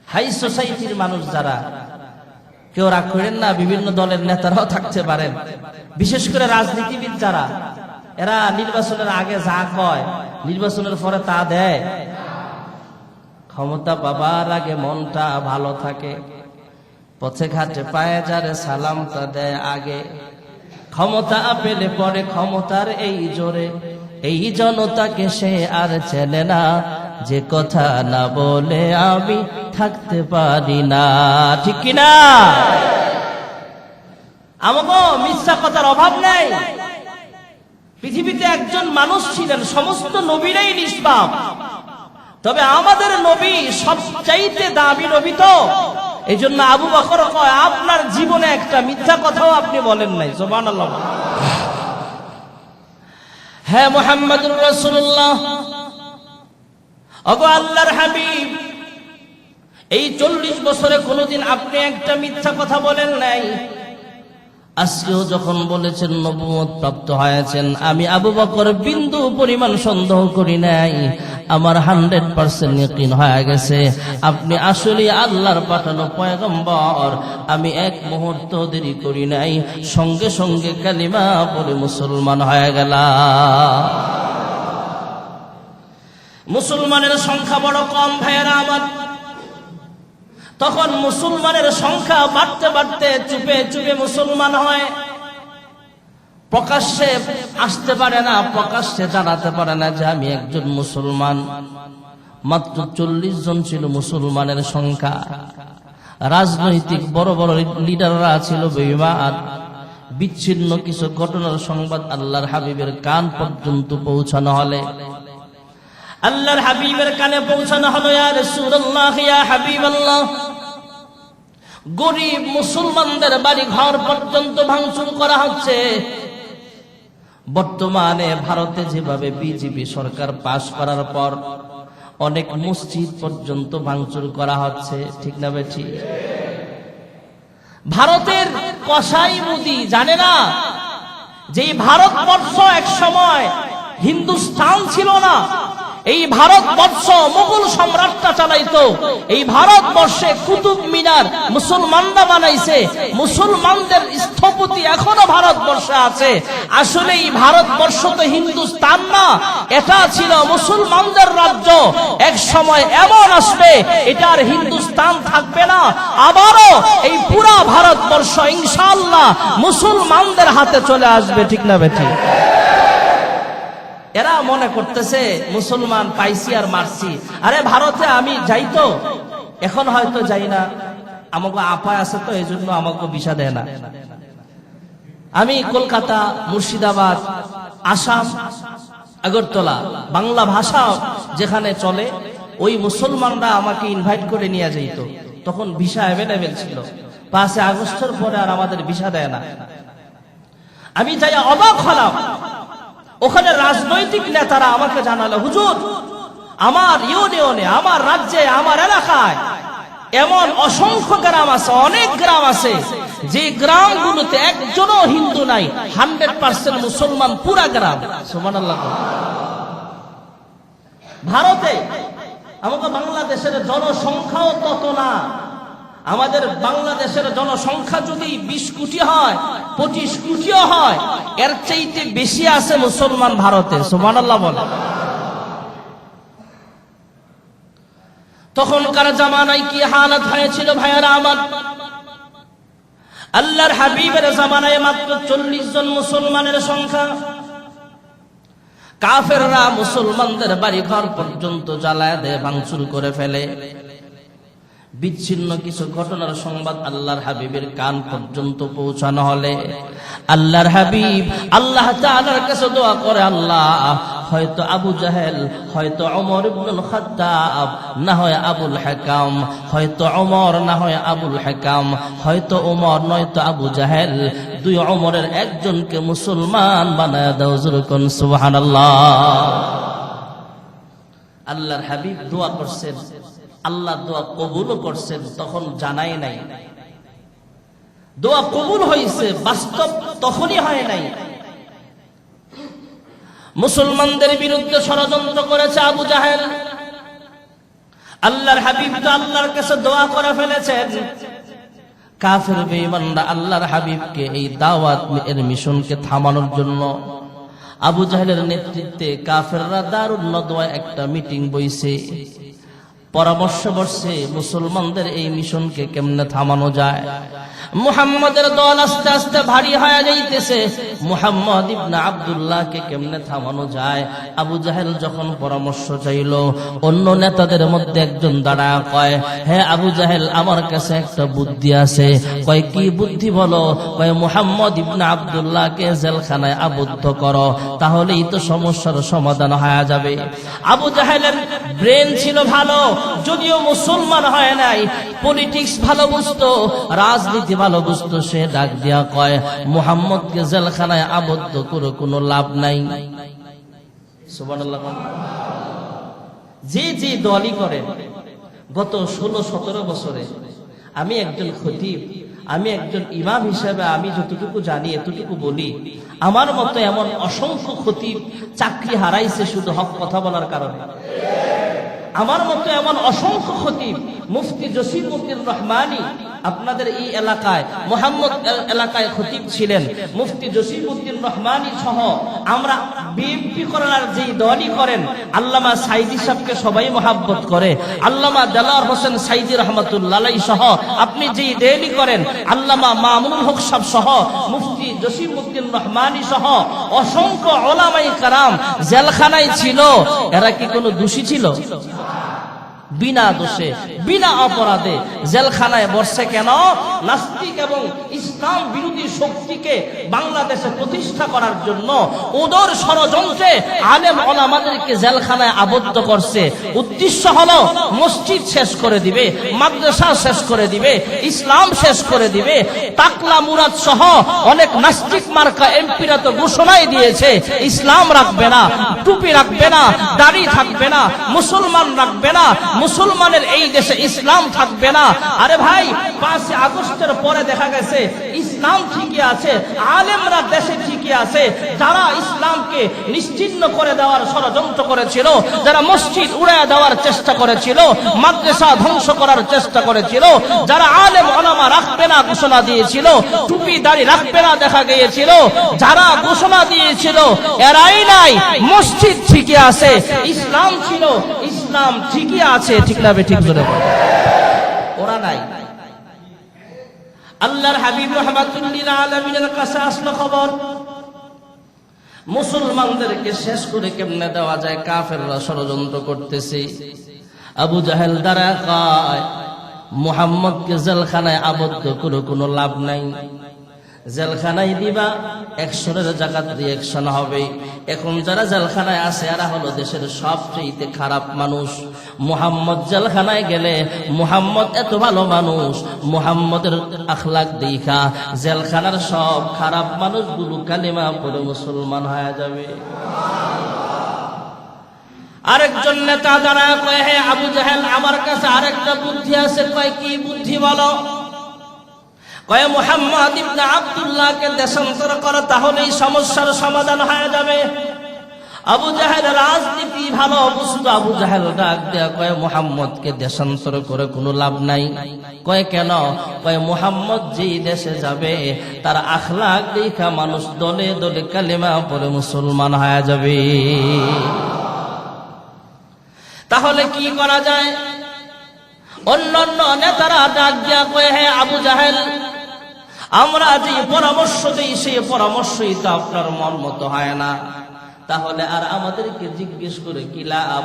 হাই সোসাইটির মানুষ যারা, কেউ রাগ করেন না, বিভিন্ন দলের নেতারাও থাকতে পারেন, বিশেষ করে রাজনীতিবিদ যারা, এরা নির্বাচনের আগে যা কয় নির্বাচনের পরে তা দেয়। ক্ষমতা পাবার আগে মনটা ভালো থাকে, পথে ঘাটে পায়ে যারে সালামটা দেয় আগে, ক্ষমতা পেলে পরে ক্ষমতার এই জোরে এই জনতাকে সে আর চেনে না, যে কথা না বলে আমি থাকতে পারি না। ঠিক কিনা? আমাকে মিথ্যা কথার অভাব নেই। পৃথিবীতে একজন মানুষ ছিলেন, সমস্ত নবীরাই নিষ্পাপ, তবে আমাদের নবী সবচাইতে দামি নবী। তো এই জন্য আবু বকর কয়, আপনার জীবনে একটা মিথ্যা কথাও আপনি বলেন নাই। সুবহানাল্লাহ। হ্যাঁ মুহাম্মদুর রাসূলুল্লাহ, ওগো আল্লাহর হাবিব, এই 40 বছরে কোনোদিন আপনি একটা মিথ্যা কথা বলেন নাই। আজকেও যখন বলেছেন নবুয়ত প্রাপ্ত হয়েছেন, আমি আবু বকর বিন্দু পরিমাণ সন্দেহ করি নাই। আমার 100% ইয়াকিন হয়ে গেছে আপনি আসলে আল্লাহর পাঠানো পয়গম্বর। আমি এক মুহূর্ত দেরি করি নাই, সঙ্গে সঙ্গে কালিমা পড়ে মুসলমান হয়ে গেলাম। মুসলমানের সংখ্যা বড় কম ভাইয়েরা আমার। তখন মুসলমানের সংখ্যা বাড়তে বাড়তে চুপে চুপে মুসলমান হয়, প্রকাশ্যে আসতে পারে না, প্রকাশ্যে জানাতে পারে না যে আমি একজন মুসলমান। মাত্র 40 জন ছিল মুসলমানের সংখ্যা। রাজনৈতিক বড় বড় লিডাররা ছিল বেঈমান। বিচ্ছিন্ন কিছু ঘটনার সংবাদ আল্লাহর হাবিবের কান পর্যন্ত পৌঁছানো হলে, আল্লাহর হাবিবের কানে পৌঁছানো হলো, ইয়া রাসূলুল্লাহ, ইয়া হাবিবাল্লাহ, গরিব মুসলমানদের বাড়ি ঘর পর্যন্ত ভাঙচুর করা হচ্ছে। বর্তমানে ভারতে যেভাবে বিজেপি সরকার পাশ করার পর অনেক মসজিদ পর্যন্ত ভাঙচুর করা হচ্ছে, ঠিক না বেঠি? ভারতের কসাই মুদি জানে না যে ভারতবর্ষ এক সময় হিন্দুস্তান ছিল না। এই ভারতবর্ষ মুঘল সম্রাটরা চালাইতো। এই ভারতবর্ষে কুতুব মিনার মুসলমানরা বানাইছে। মুসলমানদের স্থপতি এখনো ভারতবর্ষে আছে। আসলে এই ভারতবর্ষ তো হিন্দুস্তান না, এটা ছিল মুসলমানদের রাজ্য। এক সময় এমন আসবে এটা আর হিন্দুস্তান থাকবে না, আবারও এই পুরা ভারতবর্ষ ইনশাআল্লাহ মুসলমানদের হাতে চলে আসবে, ঠিক না বেঠিক? এরা মনে করতেছে মুসলমান পাইছি আর মারছি। আরে ভারতে আমি যাইতো, এখন হয়তো যাই না, আমাকে আপায় আছে তো এই জন্য আমাকে ভিসা দেয় না। আমি কলকাতা, মুর্শিদাবাদ, আসাম, আগরতলা, বাংলা ভাষা যেখানে চলে ওই মুসলমানরা আমাকে ইনভাইট করে নিয়ে যাইতো। তখন ভিসা অ্যাভেলেবেল ছিল। 5 আগস্টের পরে আর আমাদের ভিসা দেয় না। আমি যাই অবাক হলাম, ওখানে রাজনৈতিক নেতারা আমাকে জানালো, হুজুর আমার ইউনিয়নে, আমার রাজ্যে, আমার এলাকায় এমন অসংখ্য গ্রাম আছে, অনেক গ্রাম আছে যে গ্রামগুলোতে একজনও হিন্দু নাই, 100% মুসলমান পুরা গ্রাম। সুবহানাল্লাহ। ভারতে আমাকে বাংলাদেশের জনসংখ্যাও তত না। আমাদের বাংলাদেশের জনসংখ্যা যদি 20 কোটি হয়, 25 কোটিও হয়, এর চাইতে বেশি আছে মুসলমান ভারতে। সুবহানাল্লাহ বলে। তখনকার জামানায় কি হালত হয়েছিল ভাইয়েরা আমার। আল্লাহর হাবিবের জামানায় মাত্র 40 জন মুসলমানের সংখ্যা। কাফেররা মুসলমানদের বাড়ি ঘর পর্যন্ত জ্বালায় দেয়, ভাঙচুর করে ফেলে। বিচ্ছিন্ন কিছু ঘটনার সংবাদ আল্লাহর হাবিবের কান পর্যন্ত পৌঁছানো হলে আল্লাহর হাবিব আল্লাহ তাআলার কাছে দোয়া করে, আল্লাহ হয়তো আবু জাহেল, হয়তো ওমর ইবনুল খাত্তাব, না হয় আবুল হাকাম, হয়তো ওমর না হয় আবুল হাকাম, হয়তো ওমর নয়তো আবু জাহেল, 2 ওমরের একজনকে মুসলমান বানায় দাও। যুরকুন সুবহানাল্লাহ। আল্লাহর হাবিব দোয়া করছেন, আল্লাহ দোয়া কবুলও করছেন। তখন জানাই নাই দোয়া কবুল হয়েছে, বাস্তব তখনই হয় নাই। মুসলমানদের বিরুদ্ধে ষড়যন্ত্র করেছে আবু জাহেল। আল্লাহর হাবিব তো আল্লাহর কাছে দোয়া করে ফেলেছেন, কাফের বেঈমানরা আল্লাহর হাবিবকে এই দাওয়াত এর মিশনকে থামানোর জন্য আবু জাহেলের নেতৃত্বে কাফেররা দারুন নদওয়ায় একটা মিটিং বইছে, পরামর্শ বসছে মুসলমানদের এই মিশনকে কেমনে থামানো যায়। মুহাম্মদের দল আস্তে আস্তে ভারী হয়ে যাইতেছে, মুহাম্মদ ইবনে আব্দুল্লাহকে কেমনে থামানো যায়। আবু জাহেল যখন পরামর্শ চাইল, অন্য নেতাদের মধ্যে একজন দাঁড়ায় কয়, হে আবু জাহেল, আমার কাছে একটা বুদ্ধি আছে। কয়, কি বুদ্ধি বলো? কয়, মুহাম্মদ ইবনে আব্দুল্লাহকে জেলখানায় আবদ্ধ করো, তাহলেই তো সমস্যার সমাধান হয়ে যাবে। আবু জাহেলের ব্রেন ছিল ভালো, যদিও মুসলমান হয় নাই, পলিটিক্স ভালো বুঝতো, রাজনীতি ভালো বুঝতো। সে ডাক দিয়া কয়, মুহাম্মদকে জেলখানায় আবদ্ধ করে কোনো লাভ নাই। সুবহানাল্লাহ। যে দলই করে, গত 16-17 বছরে আমি একজন খতিব, আমি একজন ইমাম হিসেবে আমি যতটুকু জানি এতটুকু বলি, আমার মতো এমন অসংখ্য খতিব চাকরি হারাইছে শুধু হক কথা বলার কারণে। আমার মতো এমন অসংখ্য খতিব, মুফতি জসিমউদ্দিন রহমানী আপনাদের এই এলাকায় মোহাম্মদ এলাকায় খতিব ছিলেন, মুফতি জসিমউদ্দিন রহমানী সহ আমরা বিএনপি করার যেই দলই করেন, আল্লামা সাইদি সাহেবকে সবাই মহাব্বত করে, আল্লামা দেলাওয়ার হোসেন সাইদি রহমাতুল্লাহ আলাইহি সহ আপনি যেই দলই করেন, আল্লামা মামুনুল হক সাহেব সহ মুফতি জসিমউদ্দিন রহমানী সহ অসংখ্য উলামায়ে কেরাম জেলখানায় ছিল। এরা কি কোনো দোষী ছিল? বিনা দোষে বিনা অপরাধে জেলখানায় বসছে। কেন? নাস্তিক এবং ইসলাম বিরোধী শক্তিকে বাংলাদেশে প্রতিষ্ঠা করার জন্য ওদের ষড়যন্ত্রে আলেম ওলামাদেরকে জেলখানায় আবদ্ধ করছে। উদ্দেশ্য হলো মসজিদ শেষ করে দিবে, মাদ্রাসা শেষ করে দিবে, ইসলাম শেষ করে দিবে। টাকলা মুরাদ সহ অনেক নাস্তিক মার্কা এমপিরা তো ঘোষণাই দিয়েছে ইসলাম রাখবে না, টুপি রাখবে না, দাড়ি থাকবে না, মুসলমান রাখবে না, মুসলমানের এই দেশে ইসলাম থাকবে না। আরে ভাই, 5 আগস্টের পরে দেখা গেছে ইসলাম ঠিকই আছে, আলেমরা দেশে ঠিকই আছে। যারা ইসলামকে নিশ্চিহ্ন করে দেওয়ার ষড়যন্ত্র করেছিল, যারা মসজিদ উড়ায় দেওয়ার চেষ্টা করেছিল, মাদ্রাসা ধ্বংস করার চেষ্টা করেছিল, যারা আলেম ওলামা রাখবে না ঘোষণা দিয়েছিল, টুপি দাড়ি রাখবে না দেখা গিয়েছিল, যারা ঘোষণা দিয়েছিল এরাই নাই। মসজিদ ঠিকই আছে, ইসলাম ছিল, ইসলাম ঠিকই আছে। ঠিক না? ঠিক জোরে বল। ওরা নাই। আল্লাহর হাবিব রাহমাতুল্লিল আলামিনের কাছে আসলো খবর, মুসলমানদেরকে শেষ করে কেমনে দেওয়া যায়, কাফেররা ষড়যন্ত্র করতেছে। আবু জাহেল দ্বারা কয়, মুহাম্মদকে জেলখানায় আবদ্ধ করে কোনো লাভ নাই। জেলখানায় দিবা, একশনের জায়গাতে রিঅ্যাকশন হবে। এখন যারা জেলখানায় আছে এরা হলো দেশের সবচেয়ে খারাপ মানুষ। মুহাম্মদ জেলখানায় গেলে, মুহাম্মদ এত ভালো মানুষ, মুহাম্মদের আখলাক দেখা জেলখানার সব খারাপ মানুষগুলো কালিমা পড়ে মুসলমান হয়ে যাবে। আরেকজন নেতা যারা কয়, হে আবু জাহেল, আমার কাছে আরেকটা বুদ্ধি আছে। কয়, কি বুদ্ধি বলো? কয়, মুহাম্মদ ইবনে আব্দুল্লাহকে দেশান্তর করো, তাহলেই সমস্যার সমাধান হয়ে যাবে। আবু জাহেল রাজনীতি ভালো বুঝতো। আবু জাহেল ডাক দেয়া কয়, মুহাম্মদকে দেশান্তর করে কোনো লাভ নাই। কয়, কেন? কয়, মুহাম্মদ যেই দেশে যাবে তার আখলাক দেখা মানুষ দলে দলে কালেমা পড়ে মুসলমান হয়ে যাবে। তাহলে কি করা যায়? অন্যান্য নেতারা ডাক দেয়া কয়, হে আবু জাহেল, আমরা যে পরামর্শ দিই সেই পরামর্শই তো আপনার মন মতো হয় না, তাহলে আর আমাদেরকে জিজ্ঞেস করে কি লাভ?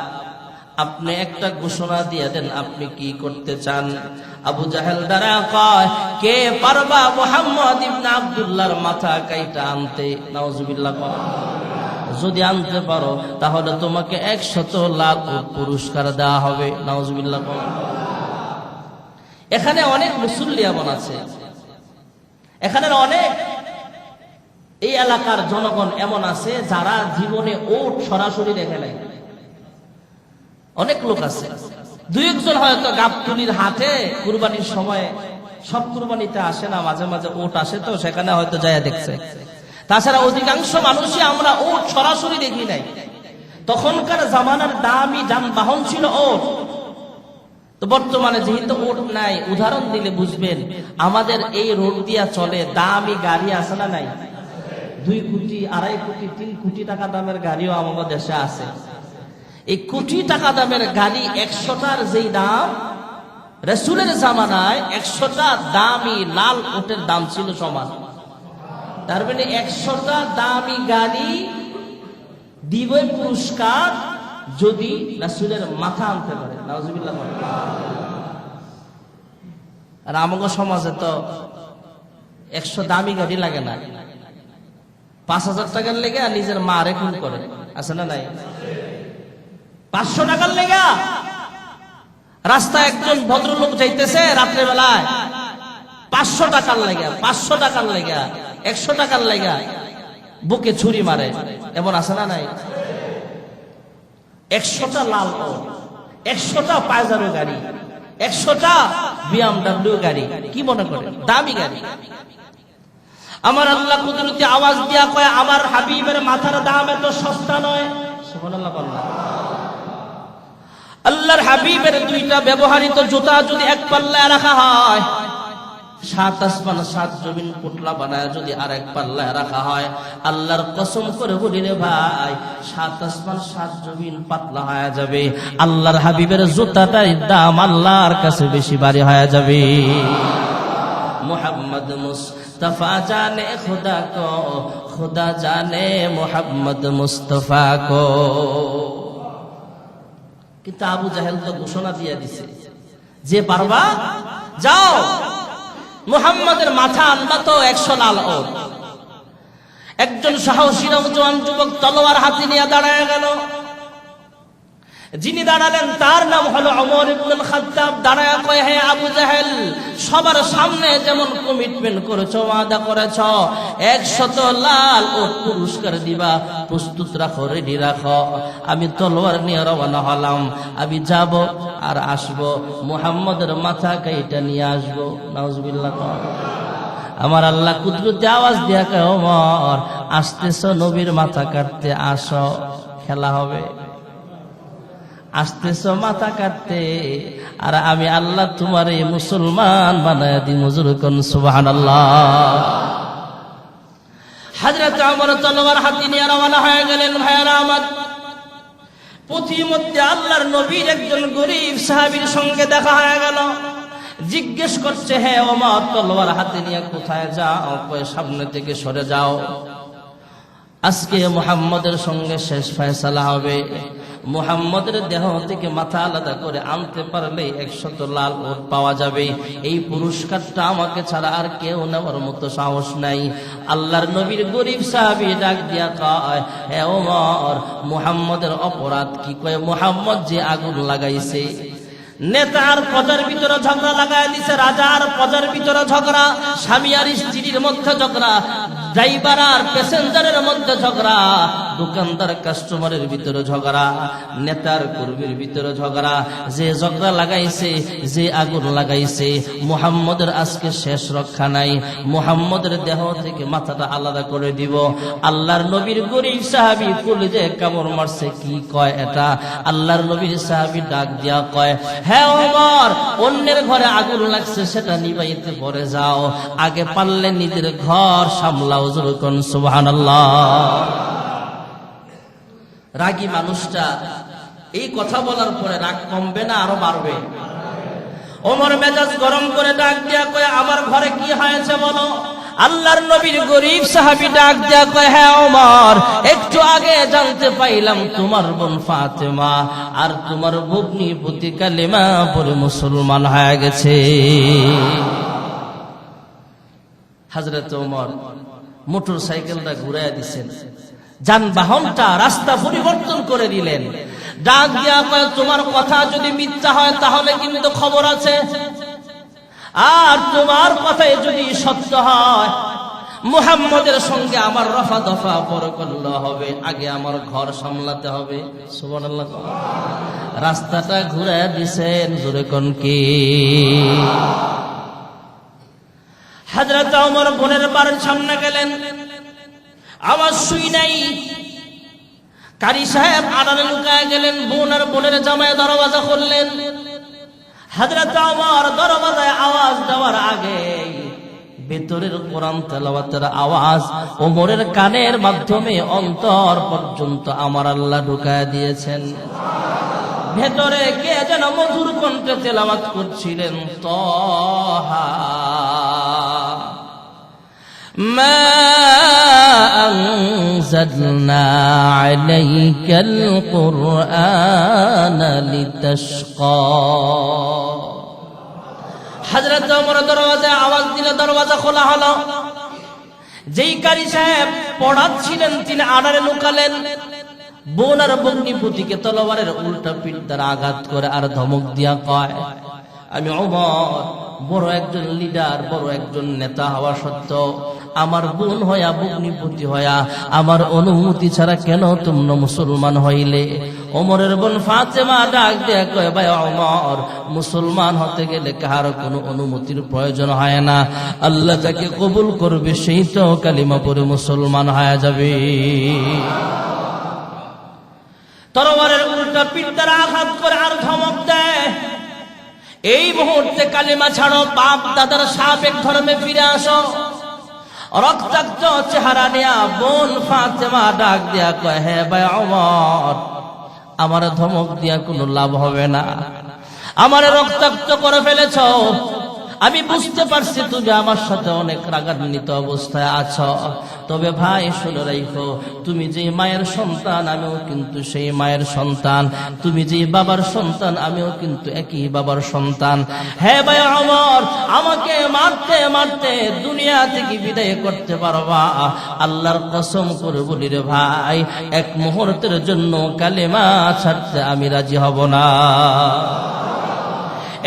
আপনি একটা ঘোষণা দিয়ে দেন, আপনি কি করতে চান? আবু জাহেল দ্বারা কয়, কে পারবা মুহাম্মদ ইবনে আব্দুল্লাহর মাথা কাইটা আনতে? নাউজুবিল্লাহ। যদি আনতে পারো তাহলে তোমাকে 100 লাখ পুরস্কার দেওয়া হবে। নাউজুবিল্লাহ। এখানে অনেক মুসল্লিয়ান আছে, এখানে অনেক এই এলাকার জনগণ এমন আছে যারা জীবনে ওট সরাসরি দেখে নাই। অনেক লোক আছে, 2-1 হয়তো গাবতলির হাটে কুরবানির সময়, সব কুরবানিতে আসে না, মাঝে মাঝে ওট আসে, তো সেখানে হয়তো যায় দেখছে। তাছাড়া অধিকাংশ মানুষই আমরা ওট সরাসরি দেখি নাই। তখনকার জামানার দামি যানবাহন ছিল ওট। তো বর্তমানে যেহেতু ওট নাই, উদাহরণ দিলে বুঝবেন, আমাদের এই রোড দিয়া চলে দামি গাড়ি আছে না নাই? 2 কোটি, 2.5 কোটি, 3 কোটি টাকা দামের গাড়িও আমাদের দেশে আছে। এই কোটি টাকা দামের গাড়ি 100টার যেই দাম, রাসূলের জামানায় 100টা দামি লাল ওটের দাম ছিল সমান। তার মানে 100টা দামি গাড়ি দিবে পুরস্কার যদি রাসূলের মাথা আনতে পারে। নাউজুবিল্লাহ। আর আমাদের সমাজে তো 100 দামি গাড়ি লাগে না, 5,000 টাকার লেগে আর নিজের মা রে খুন করে, আছে না নাই? 500 টাকার লেগা রাস্তায় একজন ভদ্রলোক যাইতেছে রাত্রে বেলায়, 500 টাকার লেগা, 500 টাকার লেগা, 100 টাকার লেগা বুকে ছুরি মারে, এমন আছে না নাই? 100টা লাল ওট, 100টা পায়জারো গাড়ি, 100টা BMW গাড়ি, কি মনে করে দামি গাড়ি? আমার আল্লাহ কুদরতি আওয়াজ দিয়া কয়, আমার হাবিবের মাথার দাম এত সস্তা নয়। সুবহানাল্লাহ বললাম। আল্লাহর হাবিবের 2টা ব্যবহৃত জুতা যদি এক পাল্লায় রাখা হয়, 7 আসমান 7 জমিন পুতলা বানায় যদি আরেক পাল্লায় রাখা হয়, আল্লাহর কসম করে বলি রে ভাই, 7 আসমান 7 জমিন পাতলা হয়ে যাবে, আল্লাহর হাবিবের জুতাটার দাম আল্লাহর কাছে বেশি ভারী হয়ে যাবে। মুহাম্মদ মুস্তাফা জানে খুদা কো, খুদা জানে মুহাম্মদ মুস্তাফা কো। কিন্তু আবু জাহেল তো ঘোষণা দিয়ে দিছে, যে পারবা যাও, মুহাম্মাদের মাথা আনবা তো 100 লাল ওট। একজন সাহসী নওজোয়ান যুবক তলোয়ার হাতে নিয়ে দাঁড়ায় গেল। যিনি দাঁড়ালেন তার নাম হলো ওমর ইবনুল খাত্তাব। দাঁড়ায় কয়, হে আবু জাহেল, সবার সামনে যেমন কমিটমেন্ট করেছো, ওয়াদা করেছো, 100 লাল ওট পুরস্কার দিবা, প্রস্তুত রাখো, রেডি রাখো। আমি তলোয়ার নিয়ে রওনা হলাম, আমি যাব আর আসব, মুহাম্মাদের মাথা কাইটা নিয়ে আসবো। নাউজুবিল্লাহ। আমার আল্লাহ কুদরতি আওয়াজ দিয়া কয়, ওমর আসতেছো নবীর মাথা কাটতে, আসো, খেলা হবে। আসতেছ মাথা কাটতে, আর আমি আল্লাহ তোমার এই মুসলমান বানায় দি। মজুর কোন সুবহানাল্লাহ। হযরত ওমর তলোয়ার হাতে নিয়ে রওনা হয়ে গেলেন। ভাইয়েরা আমার, পথিমধ্যে আল্লাহর নবীর একজন গরীব সাহাবীর সঙ্গে দেখা হয়ে গেল। জিজ্ঞেস করছে, হে ওমর তলোয়ার হাতে নিয়ে কোথায় যাও? কয়, সামনে থেকে সরে যাও, আজকে মুহাম্মদের সঙ্গে শেষ ফয়সালা হবে। মুহাম্মদের দেহ থেকে মাথা আলাদা করে আনতে পারলে 100 লাল ওট পাওয়া যাবে। এই পুরস্কারটা আমাকে ছাড়া আর কেউ নেওয়ার মতো সাহস নাই। আল্লাহর নবীর গরীব সাহাবী ডাক দিয়া কয়, হে ওমর, মুহাম্মদের অপরাধ কি? কয়, মুহাম্মদ যে আগুন লাগাইছে, নেতার পদের ভিতরে ঝগড়া লাগাই দিছে, রাজার পদের ভিতরে ঝগড়া, স্বামী আর স্ত্রীর মধ্যে ঝগড়া, ড্রাইভার আর প্যাসেঞ্জারের মধ্যে ঝগড়া, দোকানদার কাস্টমারের ভিতরে ঝগড়া, নেতার কর্মীর ভিতরে ঝগড়া। যে ঝগড়া লাগাইছে, যে আগুন লাগাইছে, মুহাম্মদের আজকে শেষ রক্ষা নাই। মুহাম্মদের দেহ থেকে মাথাটা আলাদা করে দিব। আল্লাহর নবীর গরীব সাহাবী কলিজে কামড় মারছে। কি কয় এটা? আল্লাহর নবীর সাহাবী ডাক দিয়া কয়, হ্যাঁ ওমর, অন্যের ঘরে আগুন লাগছে, সেটা নিভাইতে পরে যাও, আগে পারলে নিজের ঘর সামলাও। যুরকুন সুবহানাল্লাহ। রাগী মানুষটা এই কথা বলার পরে রাগ কমবে না, আরো বাড়বে। ওমর মেজাজ গরম করে ডাক দিয়া কয়, আমার ঘরে কি হয়েছে বলো। আল্লাহর নবীর গরীব সাহাবী ডাক দিয়া কয়, হ্যাঁ ওমর, একটু আগে জানতে পাইলাম তোমার বোন ফাতেমা আর তোমার ভগ্নী প্রতি কালেমা পড়ে মুসলমান হয়ে গেছে। হযরত ওমর মোটর সাইকেলটা ঘুরাইয়া দিচ্ছেন, যানবাহনটা রাস্তা পরিবর্তন করে দিলেন। ডাক দিয়া কয়, তোমার কথা যদি মিথ্যা হয় তাহলে কিন্তু খবর আছে, আর তোমার কথাই যদি সত্য হয়, মুহাম্মদের সঙ্গে আমার রফা দফা পরকল্ল হবে, আগে আমার ঘর সামলাতে হবে। সুবহানাল্লাহ। রাস্তাটা ঘুরাইয়া দিছেন। জোরে কোন কি? হযরত ওমর বোনের বাড়ির সামনে গেলেন, আওয়াজ শুই নাই। কারি সাহেব আড়ালে লুকায় গেলেন। বোন আর বোনের জামায় দরওয়াজা খুললেন। হযরত ওমর দরওয়াজায় আওয়াজ দেওয়ার আগে ভেতরের কোরআন তেলাওয়াতের আওয়াজ ওমরের কানের মাধ্যমে অন্তর পর্যন্ত আমার আল্লাহ ঢুকায় দিয়েছেন। ভেতরে কে যেন মধুর কণ্ঠে তেলাওয়াত করছিলেন, তাহা মা আনজালনা আলাইকাল কুরআনা লিতাশকা। হযরত ওমর দরওয়াজায় আওয়াজ দিলে দরওয়াজা খোলা হলো। যেই কারি সাহেব পড়াচ্ছিলেন তিনি আড়ালে লুকালেন। বোন আর ভগ্নিপতিকে তলোয়ারের উল্টা পিঠ দ্বারা আঘাত করে আর ধমক দিয়া কয়, আমি ওমর বড় একজন লিডার, বড় একজন নেতা হওয়া সত্ত্বেও আমার বোন হইয়া ভগ্নিপতি হইয়া আমার অনুমতি ছাড়া কেন তোমরা মুসলমান হইলে? ওমরের বোন ফাতেমা ডাক দিয়ে কয়, ভাই ওমর, মুসলমান হতে গেলে কাহার কোনো অনুমতির প্রয়োজন হয় না। আল্লাহ যাকে কবুল করবে সেই তো কালিমা পড়ে মুসলমান হয়ে যাবে। তরবারের উল্টা পিঠ দ্বারা আঘাত করে আর ধমক দেয়, এই মুহূর্তে কালিমা ছাড়ো, বাপ দাদার সাবেক ধর্মে ফিরে আসো। রক্তাক্ত চেহারা নিয়া বোন ফাতেমা ডাক দিয়া কয়, হে ভাই ওমর, আমার ধমক দিয়া কোনো লাভ হবে না। আমার রক্তাক্ত করে ফেলেছ, আমি বুঝতে পারছি তুমি আমার সাথে অনেক রাগান্বিত অবস্থায় আছো। তবে ভাই শুনে রাখো, তুমি যে মায়ের সন্তান আমিও কিন্তু সেই মায়ের সন্তান, তুমি যে বাবার সন্তান আমিও কিন্তু একই বাবার সন্তান। হে ভাই ওমর, আমাকে মারতে মারতে দুনিয়া থেকে বিদায় করতে পারবা? আল্লাহর কসম করে বলি রে ভাই, এক মুহূর্তের জন্য কালেমা ছাড়তে আমি রাজি হব না।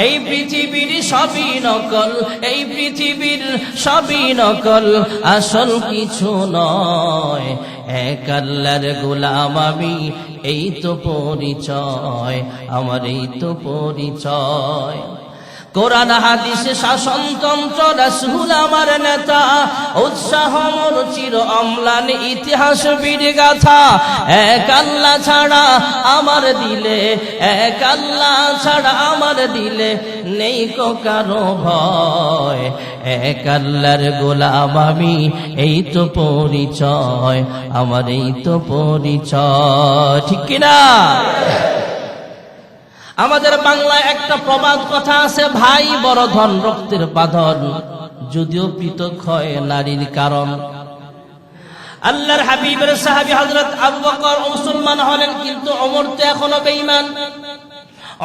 এই পৃথিবীর সবই নকল, এই পৃথিবীর সবই নকল, আসল কিছু নয়। এক আল্লাহর গোলাম আমি, এই তো পরিচয় আমার, এই তো পরিচয়। কোরআন হাদিসে শাসনতন্ত্র, রাসূল আমার নেতা, উৎসাহ মোর চির অম্লান, ইতিহাস বীর গাথা। এক আল্লাহ ছাড়া আমার দিলে, এক আল্লাহ ছাড়া আমার দিলে নেই কো কারো ভয়। এক আল্লাহর গোলাম আমি, এই তো পরিচয় আমার, এই তো পরিচয়। ঠিক কিনা? আমাদের বাংলায় একটা প্রবাদ কথা আছে, ভাই বড় ধন রক্তের বাঁধন, যদিও পৃথক হয় নারীর কারণ। আল্লাহর হাবিবের সাহাবী হযরত আবু বকর মুসলমান হলেন, কিন্তু ওমর তো এখনো বেঈমান।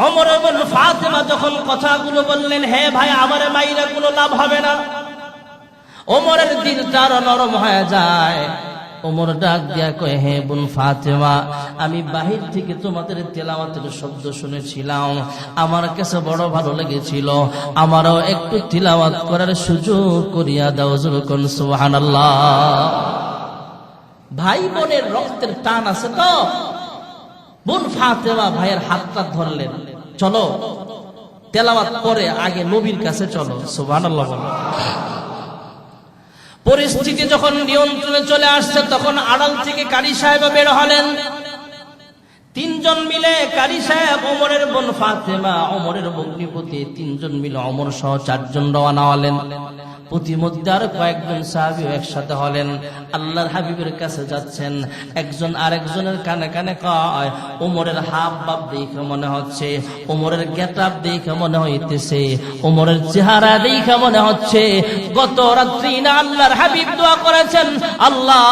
ওমর এবং ফাতেমা যখন কথাগুলো বললেন, হে ভাই আমারে মাইরা কোনো লাভ হবে না, ওমরের দিলটা আরো নরম হয়ে যায়। ওমর ডাক দিয়া কয়, হে বোন ফাতেমা, আমি বাহির থেকে তোমাদের তেলাওয়াতের শব্দ শুনেছিলাম, আমার কাছে বড় ভালো লেগেছিল, আমারও একটু তিলাওয়াত করার সুযোগ করিয়া দাও। যখন সুবহানাল্লাহ। ভাই বোনের রক্তের টান আছে তো। বোন ফাতেমা ভাইয়ের হাতটা ধরলেন, চলো তেলাওয়াত করে আগে নবীর কাছে চলো। সুবহানাল্লাহ। পরিস্থিতি যখন নিয়ন্ত্রণে চলে আসছে, তখন আড়াল থেকে কারি সাহেব বের হলেন। তিনজন মিলে কারি সাহেব, ওমরের বোন ফাতেমা, ওমরের ভগ্নিপতি, তিনজন মিলে ওমর সহ চারজন রওনা হলেন। প্রতিমধ্যে আর কয়েকজন সাহাবী একসাথে হলেন, আল্লাহর হাবিবের কাছে যাচ্ছেন। একজন আরেকজনের কানে কানে কয়, ওমরের হাব ভাব দেখে মনে হচ্ছে, ওমরের গেটআপ দেখে মনে হইতেছে, ওমরের চেহারা দেখে মনে হচ্ছে গত রাত্রি না আল্লাহর হাবিব দোয়া করেছেন, আল্লাহ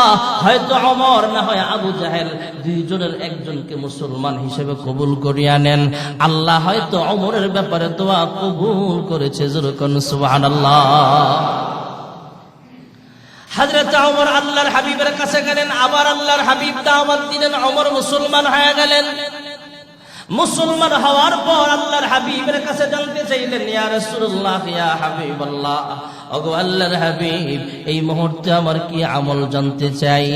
হয়তো ওমর না হয় আবু জাহেল দুইজনের একজনকে মুসলমান হিসেবে কবুল করিয়া নেন। আল্লাহ হয়তো ওমরের ব্যাপারে দোয়া কবুল করেছে। যেরকম সুবহানাল্লাহ। হযরত ওমর আল্লাহর হাবিবের কাছে গেলেন, আবার আল্লাহর হাবিব দাওয়াত দিলেন, ওমর মুসলমান হয়ে গেলেন। মুসলমান হওয়ার পর আল্লাহর হাবিবের কাছে জানতে চাইলেন, ইয়া রাসূলুল্লাহ, ইয়া হাবিবাল্লাহ, ওগো আল্লাহর হাবিব, এই মুহূর্তে আমার কি আমল জানতে চাই।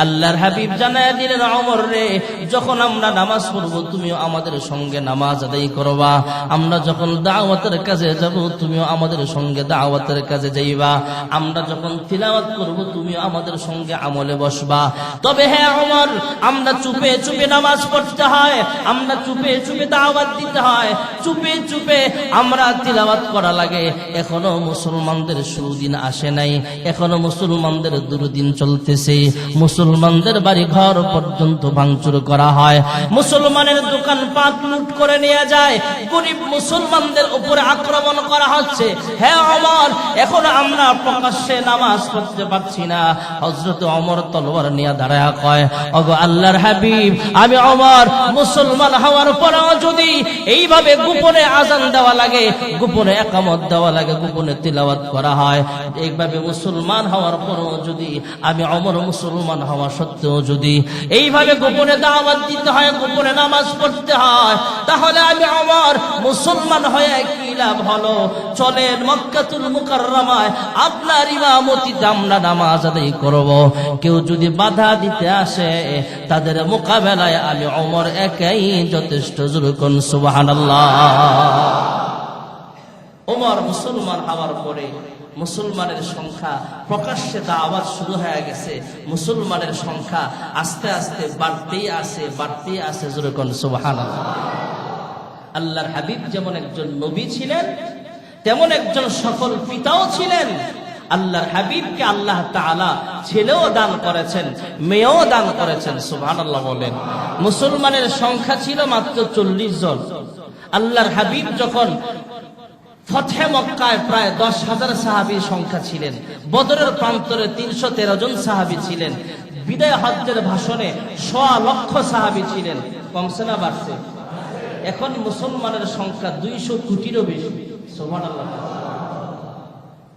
আল্লাহর হাবিব জানায় দিলেন, ওমর রে, যখন আমরা নামাজ পড়ব তুমিও আমাদের সঙ্গে নামাজ আদায় করবা, আমরা যখন দাওয়াতের কাজে যাব তুমিও আমাদের সঙ্গে দাওয়াতের কাজে যাইবা, আমরা যখন তিলাওয়াত করব তুমিও আমাদের সঙ্গে আমলে বসবা। তবে হ্যাঁ ওমর, আমরা চুপে চুপে নামাজ পড়তে হয়, আমরা চুপে চুপে চুপে দাওয়াত দিতে হয়, চুপে চুপে আমরা তিলাওয়াত করা লাগে। এখনো মুসলমানদের সুদিন আসে নাই, এখনো মুসলমানদের দুর্দিন চলতেছে। মুসলমানদের বাড়ি ঘর পর্যন্ত ভাঙচুর করা হয়, মুসলমানের দোকানপাট লুট করে নিয়ে যায়, গরিব মুসলমানদের উপরে আক্রমণ করা হচ্ছে। হ্যাঁ ওমর, এখন আমরা প্রকাশ্যে নামাজ পড়তে পারছি না। হযরত ওমর তলোয়ার নিয়ে দাঁড়ায়া কয়, ওগো আল্লাহর হাবিব, আমি ওমর মুসলমান হওয়ার পরেও যদি এইভাবে গোপনে আযান দেওয়া লাগে, গোপনে ইকামত দেওয়া লাগে, গোপনে তিলাওয়াত করা হয়, এইভাবে মুসলমান হওয়ার পরেও যদি আমি ওমর মুসলমান হওয়া সত্ত্বেও যদি এইভাবে গোপনে দাওয়াত দিতে হয়, গোপনে নামাজ পড়তে হয়, তাহলে আমি ওমর মুসলমান হয়ে কি লাভ হলো? চলেন মক্কাতুল মুকাররমায় আপনার ইমামতিতে আমরা নামাজ আদায় করব। কেউ যদি বাধা দিতে আসে, তাদের মোকাবেলায় আমি ওমর একাই যথেষ্ট। জোরে কোন সুবহানাল্লাহ। ওমর মুসলমান হওয়ার পরে মুসলমানের সংখ্যা প্রকাশ্যে দাওয়াত শুরু হয়ে গেছে, মুসলমানের সংখ্যা আস্তে আস্তে বাড়তেই আছে। জোরে কোন সুবহানাল্লাহ। আল্লাহর হাবিব যেমন একজন নবী ছিলেন, তেমন একজন সফল পিতাও ছিলেন। আল্লাহর হাবিবকে আল্লাহ তাআলা ছেলেও দান করেছেন, মেয়েও দান করেছেন। সুবহানাল্লাহ বলেন। মুসলমানের সংখ্যা ছিল মাত্র 40 জন। আল্লাহর হাবিব যখন ফতহে মক্কায় প্রায় 10,000 সাহাবীর সংখ্যা ছিলেন, বদরের প্রান্তরে 313 জন সাহাবী ছিলেন, বিদায় হজ্জের ভাষণে 1.25 লক্ষ সাহাবী ছিলেন। কমছে না বাড়ছে? এখন মুসলমানের সংখ্যা 200 কোটিরও বেশি। সুবহানাল্লাহ।